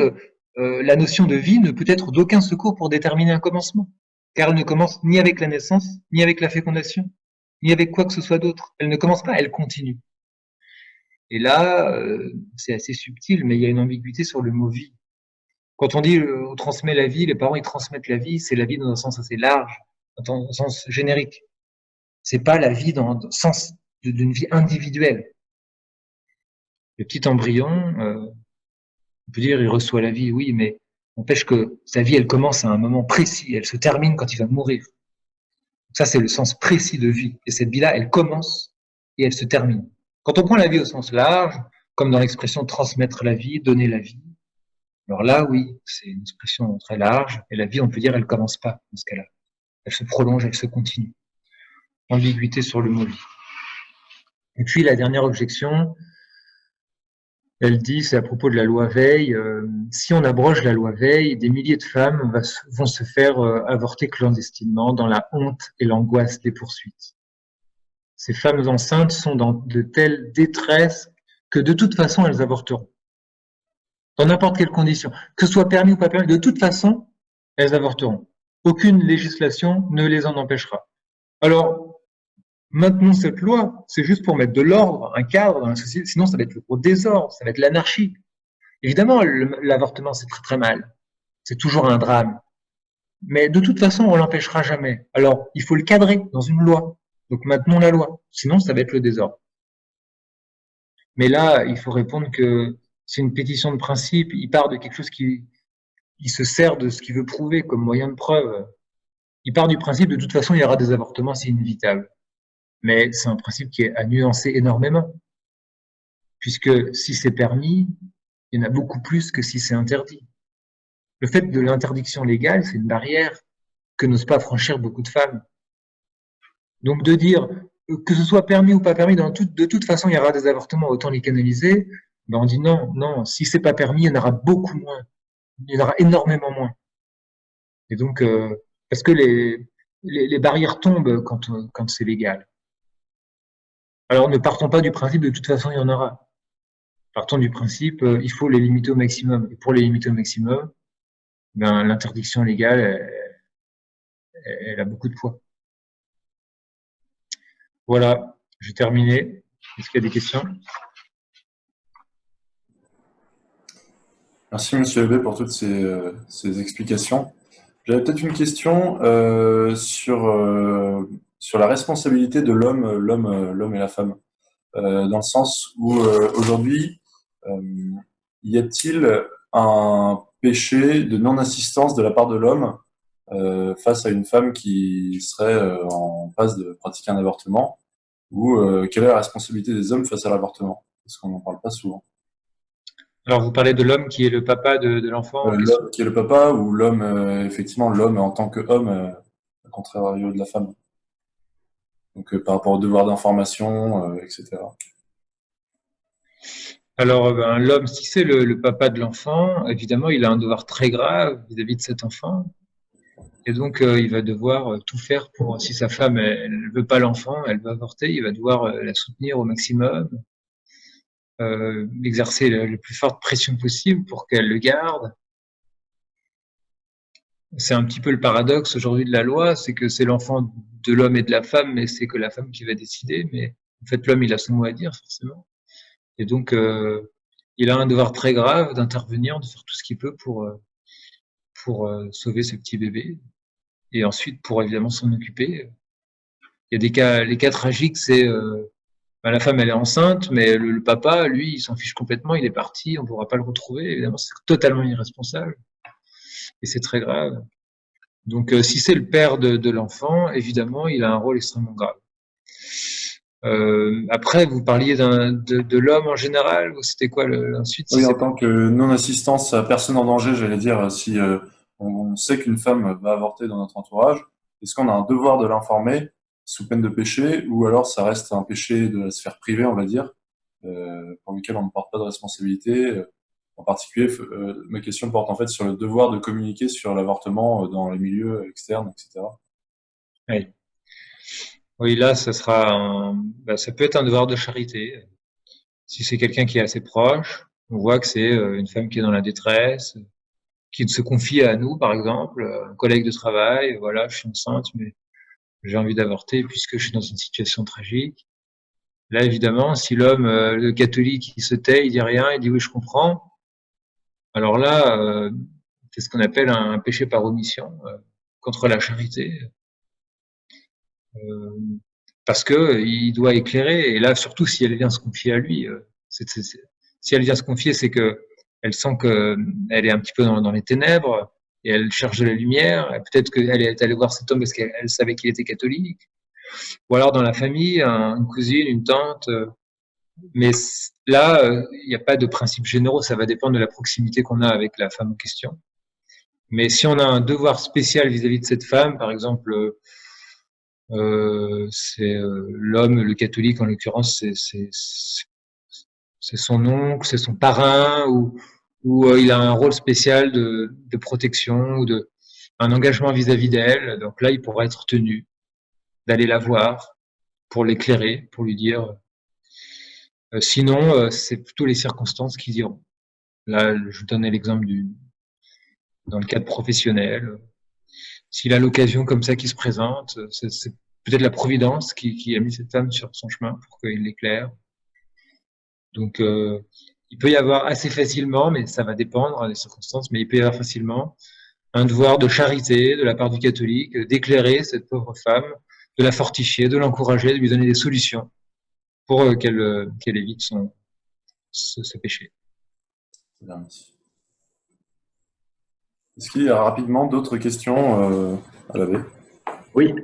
la notion de vie ne peut être d'aucun secours pour déterminer un commencement, car elle ne commence ni avec la naissance, ni avec la fécondation, ni avec quoi que ce soit d'autre. Elle ne commence pas, elle continue. Et là, c'est assez subtil, mais il y a une ambiguïté sur le mot vie. Quand on dit on transmet la vie, les parents ils transmettent la vie, c'est la vie dans un sens assez large, dans un sens générique. C'est pas la vie dans le sens d'une vie individuelle. Le petit embryon, on peut dire il reçoit la vie, oui, mais n'empêche que sa vie elle commence à un moment précis, elle se termine quand il va mourir. Donc ça c'est le sens précis de vie. Et cette vie-là, elle commence et elle se termine. Quand on prend la vie au sens large, comme dans l'expression transmettre la vie, donner la vie, alors là, oui, c'est une expression très large, et la vie, on peut dire, elle commence pas dans ce cas-là. Elle se prolonge, elle se continue. Ambiguïté sur le mot vie. Et puis, la dernière objection, elle dit, c'est à propos de la loi Veil, si on abroge la loi Veil, des milliers de femmes vont se faire avorter clandestinement dans la honte et l'angoisse des poursuites. Ces femmes enceintes sont dans de telles détresses que de toute façon, elles avorteront. Dans n'importe quelle condition. Que ce soit permis ou pas permis, de toute façon, elles avorteront. Aucune législation ne les en empêchera. Alors, maintenons cette loi, c'est juste pour mettre de l'ordre, un cadre dans la société, sinon ça va être le gros désordre, ça va être l'anarchie. Évidemment, l'avortement, c'est très très mal. C'est toujours un drame. Mais de toute façon, on l'empêchera jamais. Alors, il faut le cadrer dans une loi. Donc maintenons la loi, sinon ça va être le désordre. Mais là, il faut répondre que c'est une pétition de principe, il part de quelque chose il se sert de ce qu'il veut prouver comme moyen de preuve. Il part du principe de toute façon il y aura des avortements, c'est inévitable. Mais c'est un principe qui est à nuancer énormément. Puisque si c'est permis, il y en a beaucoup plus que si c'est interdit. Le fait de l'interdiction légale, c'est une barrière que n'osent pas franchir beaucoup de femmes. Donc de dire que ce soit permis ou pas permis, de toute façon il y aura des avortements, autant les canaliser, ben on dit non, si c'est pas permis, il y en aura beaucoup moins. Il y en aura énormément moins. Et donc, parce que les barrières tombent quand c'est légal. Alors, ne partons pas du principe de toute façon il y en aura. Partons du principe, il faut les limiter au maximum. Et pour les limiter au maximum, ben, l'interdiction légale, elle a beaucoup de poids. Voilà, j'ai terminé. Est-ce qu'il y a des questions? Merci Monsieur Levé pour toutes ces explications. J'avais peut-être une question sur la responsabilité de l'homme et la femme, dans le sens où aujourd'hui, y a-t-il un péché de non-assistance de la part de l'homme face à une femme qui serait en passe de pratiquer un avortement, ou quelle est la responsabilité des hommes face à l'avortement? Parce qu'on n'en parle pas souvent. Alors, vous parlez de l'homme qui est le papa de l'enfant en question. L'homme qui est le papa, ou l'homme, effectivement, l'homme en tant qu'homme, au contraire de la femme. Donc, par rapport au devoir d'information, etc. Alors, ben, l'homme, si c'est le papa de l'enfant, évidemment, il a un devoir très grave vis-à-vis de cet enfant. Et donc, il va devoir tout faire pour, si sa femme, elle ne veut pas l'enfant, elle veut avorter, il va devoir la soutenir au maximum, exercer la plus forte pression possible pour qu'elle le garde. C'est un petit peu le paradoxe aujourd'hui de la loi, c'est que c'est l'enfant de l'homme et de la femme, mais c'est que la femme qui va décider. Mais en fait, l'homme, il a son mot à dire, forcément. Et donc, il a un devoir très grave d'intervenir, de faire tout ce qu'il peut pour sauver ce petit bébé. Et ensuite, pour évidemment s'en occuper. Il y a des cas, les cas tragiques, c'est ben, la femme, elle est enceinte, mais le papa, lui, il s'en fiche complètement, il est parti, on ne pourra pas le retrouver. Évidemment, c'est totalement irresponsable. Et c'est très grave. Donc, si c'est le père de l'enfant, évidemment, il a un rôle extrêmement grave. Après, vous parliez de l'homme en général, ou c'était quoi ensuite? Oui, en tant que non-assistance à personne en danger, j'allais dire, si on sait qu'une femme va avorter dans notre entourage, est-ce qu'on a un devoir de l'informer sous peine de péché, ou alors ça reste un péché de la sphère privée, on va dire, pour lequel on ne porte pas de responsabilité? En particulier, ma question porte en fait sur le devoir de communiquer sur l'avortement dans les milieux externes, etc. Oui. Oui, là, ça peut être un devoir de charité. Si c'est quelqu'un qui est assez proche, on voit que c'est une femme qui est dans la détresse, qui se confie à nous, par exemple, un collègue de travail, voilà, je suis enceinte, mais j'ai envie d'avorter puisque je suis dans une situation tragique. Là, évidemment, si l'homme, le catholique, il se tait, il dit rien, il dit oui, je comprends. Alors là, c'est ce qu'on appelle un péché par omission contre la charité, parce que il doit éclairer. Et là, surtout si elle vient se confier à lui, si elle vient se confier, c'est que elle sent que elle est un petit peu dans les ténèbres et elle cherche de la lumière. Peut-être qu'elle est allée voir cet homme parce qu'elle savait qu'il était catholique. Ou alors dans la famille, une cousine, une tante. Mais là, il n'y a pas de principes généraux, ça va dépendre de la proximité qu'on a avec la femme en question. Mais si on a un devoir spécial vis-à-vis de cette femme, par exemple, c'est l'homme, le catholique en l'occurrence, c'est son oncle, c'est son parrain, ou il a un rôle spécial de protection ou un engagement vis-à-vis d'elle. Donc là, il pourra être tenu d'aller la voir pour l'éclairer, pour lui dire. Sinon, c'est plutôt les circonstances qui diront. Là, je vous donnais l'exemple dans le cadre professionnel. S'il a l'occasion comme ça qui se présente, c'est peut-être la Providence qui a mis cette femme sur son chemin pour qu'il l'éclaire. Donc, il peut y avoir assez facilement, mais ça va dépendre des circonstances, mais il peut y avoir facilement un devoir de charité de la part du catholique, d'éclairer cette pauvre femme, de la fortifier, de l'encourager, de lui donner des solutions pour qu'elle évite ce péché. Bien, merci. Est-ce qu'il y a rapidement d'autres questions à l'abbé? Oui.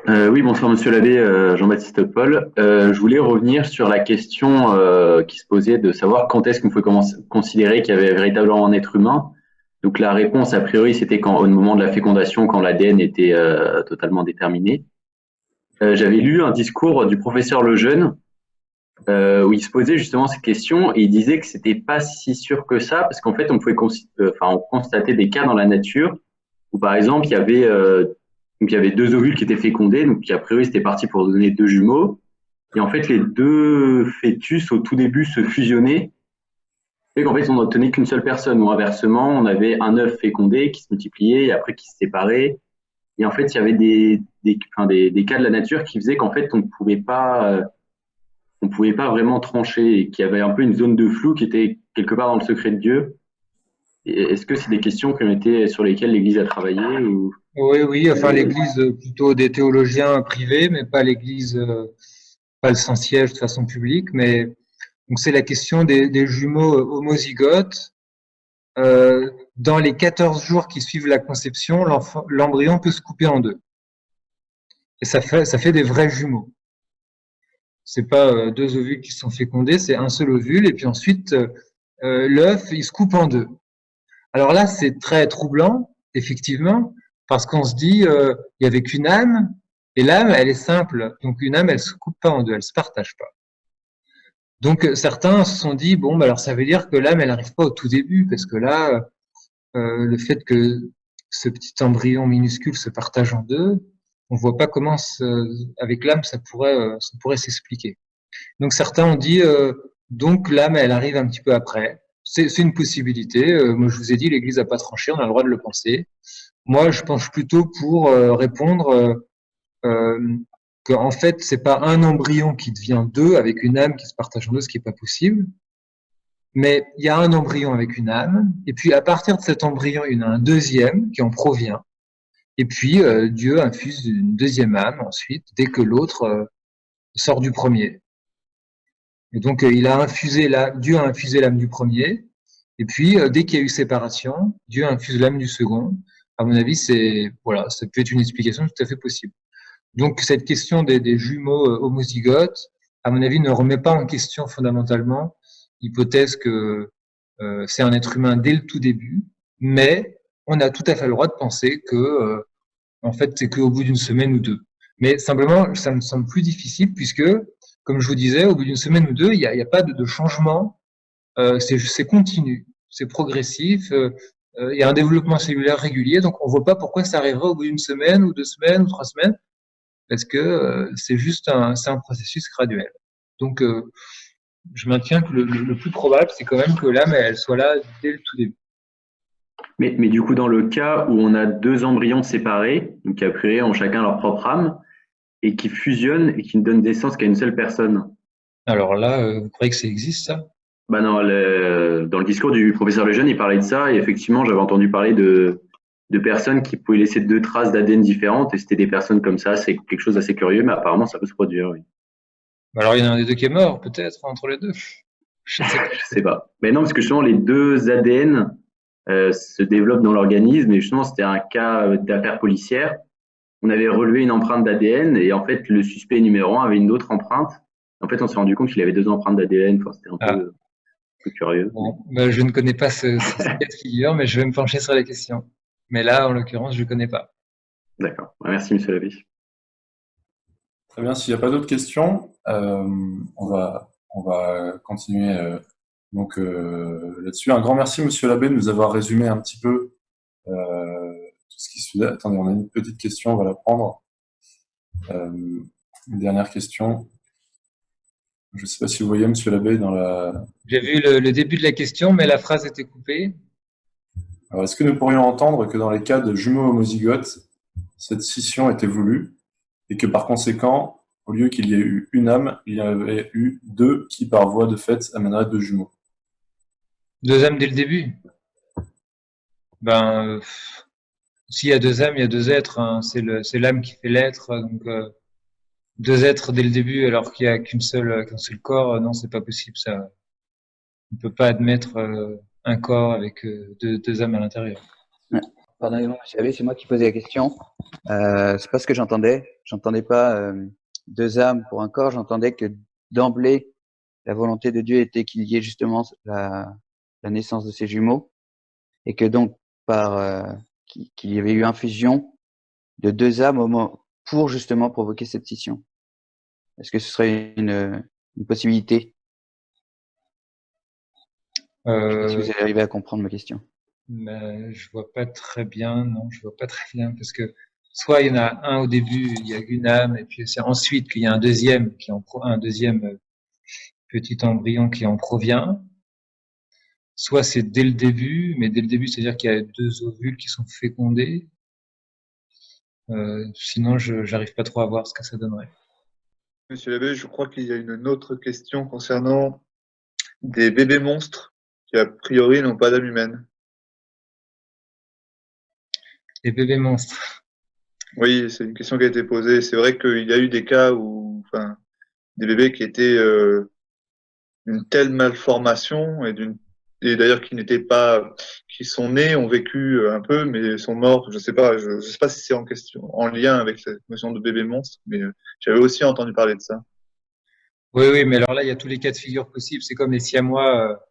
Oui, bonsoir Monsieur l'abbé, Jean-Baptiste Paul. Je voulais revenir sur la question qui se posait de savoir quand est-ce qu'on peut considérer qu'il y avait véritablement un être humain. Donc la réponse a priori c'était au moment de la fécondation, quand l'ADN était totalement déterminé. J'avais lu un discours du professeur Lejeune où il se posait justement cette question et il disait que c'était pas si sûr que ça parce qu'en fait on pouvait on constatait des cas dans la nature où par exemple, donc il y avait deux ovules qui étaient fécondés, donc qui a priori c'était parti pour donner deux jumeaux. Et en fait, les deux fœtus au tout début se fusionnaient. Et qu'en fait, on n'obtenait qu'une seule personne. Ou inversement, on avait un œuf fécondé qui se multipliait et après qui se séparait. Et en fait, il y avait des cas de la nature qui faisaient qu'en fait, on pouvait pas vraiment trancher et qu'il y avait un peu une zone de flou qui était quelque part dans le secret de Dieu. Et est-ce que c'est des questions qui ont été sur lesquelles l'Église a travaillé ou... Oui, oui, enfin l'Église, plutôt des théologiens privés, mais pas l'Église, pas le Saint-Siège de façon publique. Mais donc c'est la question des jumeaux homozygotes. Dans les 14 jours qui suivent la conception, l'embryon peut se couper en deux. Et ça fait des vrais jumeaux. C'est pas deux ovules qui sont fécondés, c'est un seul ovule. Et puis ensuite, l'œuf, il se coupe en deux. Alors là, c'est très troublant, effectivement, parce qu'on se dit, il y avait qu'une âme, et l'âme, elle est simple. Donc une âme, elle se coupe pas en deux, elle se partage pas. Donc certains se sont dit, bon, bah, alors ça veut dire que l'âme, elle arrive pas au tout début, parce que là, le fait que ce petit embryon minuscule se partage en deux, on voit pas comment, avec l'âme, ça pourrait s'expliquer. Donc certains ont dit, donc l'âme, elle arrive un petit peu après. C'est une possibilité. Moi, je vous ai dit, l'Église n'a pas tranché, on a le droit de le penser. Moi, je penche plutôt pour répondre qu'en fait, c'est pas un embryon qui devient deux avec une âme qui se partage en deux, ce qui est pas possible. Mais il y a un embryon avec une âme, et puis à partir de cet embryon, il y en a un deuxième qui en provient. Et puis Dieu infuse une deuxième âme ensuite, dès que l'autre sort du premier. Et donc Dieu a infusé l'âme du premier, et puis dès qu'il y a eu séparation, Dieu infuse l'âme du second. À mon avis, voilà, ça peut être une explication tout à fait possible. Donc cette question des jumeaux homozygotes, à mon avis, ne remet pas en question fondamentalement l'hypothèse que c'est un être humain dès le tout début, mais on a tout à fait le droit de penser que en fait c'est qu'au bout d'une semaine ou deux. Mais simplement, ça me semble plus difficile puisque, comme je vous disais, au bout d'une semaine ou deux, il y a pas de changement, c'est continu, c'est progressif, il y a un développement cellulaire régulier, donc on voit pas pourquoi ça arriverait au bout d'une semaine ou 2 semaines ou 3 semaines, parce que c'est juste c'est un processus graduel. Donc je maintiens que le plus probable, c'est quand même que l'âme, elle soit là dès le tout début. Mais du coup, dans le cas où on a deux embryons séparés, donc qui a priori ont chacun leur propre âme, et qui fusionnent et qui ne donnent naissance qu'à une seule personne. Alors là, vous croyez que ça existe, ça? Bah non, dans le discours du professeur Lejeune, il parlait de ça, et effectivement, j'avais entendu parler de personnes qui pouvaient laisser deux traces d'ADN différentes, et c'était des personnes comme ça, c'est quelque chose d'assez curieux, mais apparemment, ça peut se produire, oui. Alors il y en a un des deux qui est mort, peut-être, entre les deux. Je ne sais pas. Je sais pas. Mais non, parce que justement, les deux ADN se développent dans l'organisme, et justement, c'était un cas d'affaire policière. On avait relevé une empreinte d'ADN, et en fait, le suspect numéro 1 avait une autre empreinte. En fait, on s'est rendu compte qu'il avait deux empreintes d'ADN. Enfin, c'était un peu curieux. Bon, ben, je ne connais pas ce cas de figure, mais je vais me pencher sur la question. Mais là, en l'occurrence, je ne connais pas. D'accord. Merci, monsieur Labbé. Très bien. S'il n'y a pas d'autres questions, on va continuer là-dessus. Un grand merci, monsieur Labbé, de nous avoir résumé un petit peu tout ce qui se faisait. Attendez, on a une petite question, on va la prendre. Une dernière question. Je ne sais pas si vous voyez, monsieur Labbé, dans la... J'ai vu le début de la question, mais la phrase était coupée. Alors, est-ce que nous pourrions entendre que dans les cas de jumeaux homozygotes, cette scission était voulue et que par conséquent, au lieu qu'il y ait eu une âme, il y avait eu deux qui, par voie de fait, amèneraient deux jumeaux? Deux âmes dès le début. Ben, s'il y a deux âmes, il y a deux êtres. Hein. C'est l'âme qui fait l'être. Donc, deux êtres dès le début, alors qu'il n'y a qu'un seul corps, non, c'est pas possible. Ça, on peut pas admettre un corps avec deux âmes à l'intérieur. Ouais. Pardonnez-moi, monsieur Abbé, c'est moi qui posais la question. C'est pas ce que j'entendais. J'entendais pas deux âmes pour un corps. J'entendais que d'emblée, la volonté de Dieu était qu'il y ait justement la naissance de ces jumeaux, et que donc qu'il y avait eu infusion de deux âmes pour justement provoquer cette scission. Est-ce que ce serait une possibilité? Je sais pas si vous allez arriver à comprendre ma question. Mais je vois pas très bien, non, je vois pas très bien, parce que soit il y en a un au début, il y a une âme, et puis c'est ensuite qu'il y a un deuxième un deuxième petit embryon qui en provient. Soit c'est dès le début, mais dès le début, c'est-à-dire qu'il y a 2 ovules qui sont fécondés. Sinon, j'arrive pas trop à voir ce que ça donnerait. Monsieur l'abbé, je crois qu'il y a une autre question concernant des bébés monstres qui, a priori, n'ont pas d'âme humaine. Les bébés monstres. Oui, c'est une question qui a été posée. C'est vrai qu'il y a eu des cas où, enfin, des bébés qui étaient d'une telle malformation et d'ailleurs qui sont nés, ont vécu un peu, mais sont morts. Je sais pas si c'est en lien avec cette notion de bébé monstre, mais j'avais aussi entendu parler de ça. Oui, oui, mais alors là, il y a tous les cas de figure possibles. C'est comme les Siamois.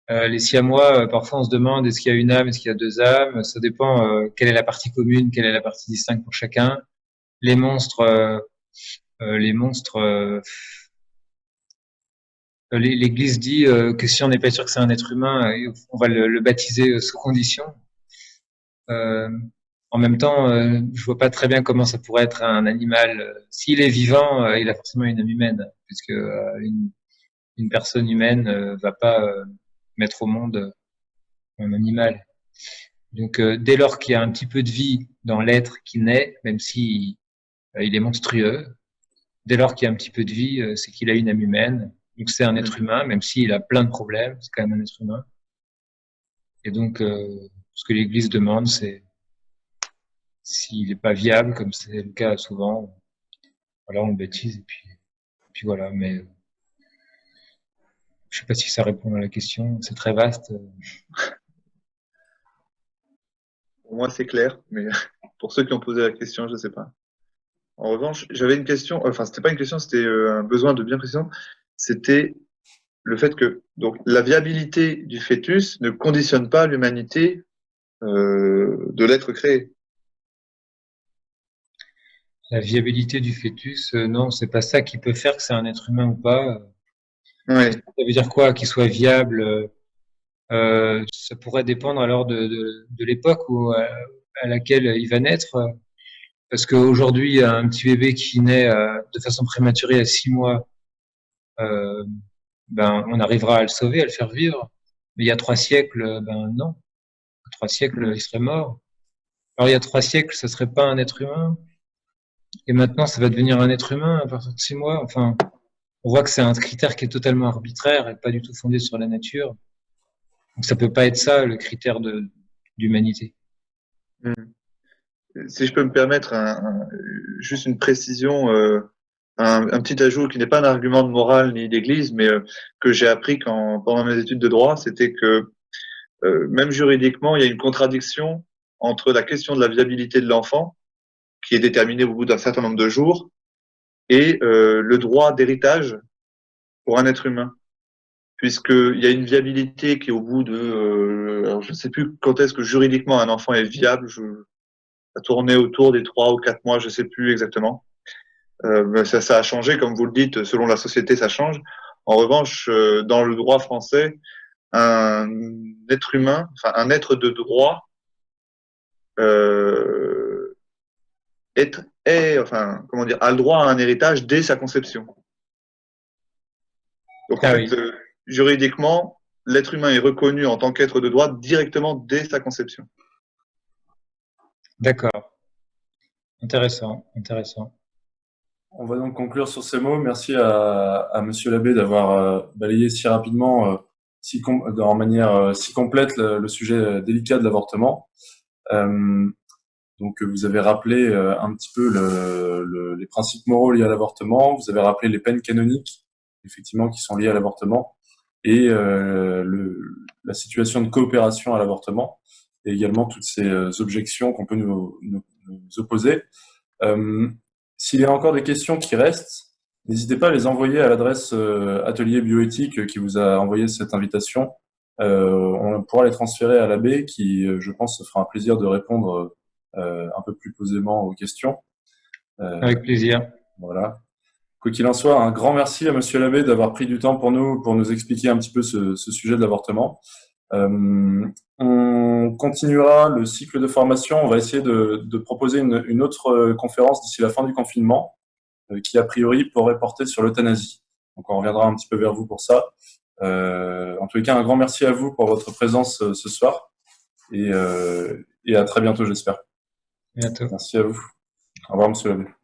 Les Siamois, parfois on se demande est-ce qu'il y a une âme, est-ce qu'il y a 2 âmes. Ça dépend quelle est la partie commune, quelle est la partie distincte pour chacun. Les monstres, l'Église dit que si on n'est pas sûr que c'est un être humain, on va le baptiser sous condition. En même temps, je vois pas très bien comment ça pourrait être un animal. S'il est vivant, il a forcément une âme humaine, puisque une personne humaine va pas mettre au monde un animal. Donc, dès lors qu'il y a un petit peu de vie dans l'être qui naît, même si il est monstrueux, dès lors qu'il y a un petit peu de vie, c'est qu'il a une âme humaine. Donc, c'est un être humain, même s'il a plein de problèmes, c'est quand même un être humain. Et donc, ce que l'Église demande, c'est s'il n'est pas viable, comme c'est le cas souvent, voilà, on le baptise et puis voilà. Mais je sais pas si ça répond à la question. C'est très vaste. Pour moi, c'est clair, mais pour ceux qui ont posé la question, je sais pas. En revanche, j'avais une question, enfin, c'était pas une question, c'était un besoin de bien précision. C'était le fait que donc la viabilité du fœtus ne conditionne pas l'humanité de l'être créé. La viabilité du fœtus, non, c'est pas ça qui peut faire que c'est un être humain ou pas. Ouais. Ça veut dire quoi, qu'il soit viable? Ça pourrait dépendre alors de l'époque à laquelle il va naître. Parce qu'aujourd'hui, un petit bébé qui naît de façon prématurée à 6 mois, ben, on arrivera à le sauver, à le faire vivre. Mais il y a 3 siècles, ben non. 3 siècles, il serait mort. Alors il y a 3 siècles, ça serait pas un être humain. Et maintenant, ça va devenir un être humain à partir de 6 mois. Enfin, on voit que c'est un critère qui est totalement arbitraire et pas du tout fondé sur la nature. Donc ça peut pas être ça le critère d'humanité. Si je peux me permettre juste une précision, un petit ajout qui n'est pas un argument de morale ni d'église, mais que j'ai appris pendant mes études de droit, c'était que même juridiquement, il y a une contradiction entre la question de la viabilité de l'enfant, qui est déterminée au bout d'un certain nombre de jours, et le droit d'héritage pour un être humain. Puisqu'il y a une viabilité qui est au bout de... alors je ne sais plus quand est-ce que juridiquement un enfant est viable, ça tournait autour des 3 ou 4 mois, je ne sais plus exactement. Mais ça a changé, comme vous le dites, selon la société, ça change. En revanche, dans le droit français, un être humain, enfin un être de droit, enfin, comment dire, a le droit à un héritage dès sa conception. Donc, en fait, juridiquement, l'être humain est reconnu en tant qu'être de droit directement dès sa conception. D'accord. Intéressant, intéressant. On va donc conclure sur ces mots. Merci à Monsieur l'abbé d'avoir balayé si rapidement, en manière si complète le sujet délicat de l'avortement. Donc, vous avez rappelé un petit peu les principes moraux liés à l'avortement. Vous avez rappelé les peines canoniques, effectivement, qui sont liées à l'avortement, et la situation de coopération à l'avortement, et également toutes ces objections qu'on peut nous opposer. S'il y a encore des questions qui restent, n'hésitez pas à les envoyer à l'adresse Atelier Bioéthique qui vous a envoyé cette invitation. On pourra les transférer à l'abbé qui, je pense, se fera un plaisir de répondre un peu plus posément aux questions. Avec plaisir. Voilà. Quoi qu'il en soit, un grand merci à Monsieur l'abbé d'avoir pris du temps pour nous expliquer un petit peu ce sujet de l'avortement. On on continuera le cycle de formation. On va essayer de proposer une autre conférence d'ici la fin du confinement, qui a priori pourrait porter sur l'euthanasie. Donc on reviendra un petit peu vers vous pour ça. En tous les cas, un grand merci à vous pour votre présence ce soir et à très bientôt, j'espère. Bientôt. Merci à vous. Au revoir, monsieur l'abbé.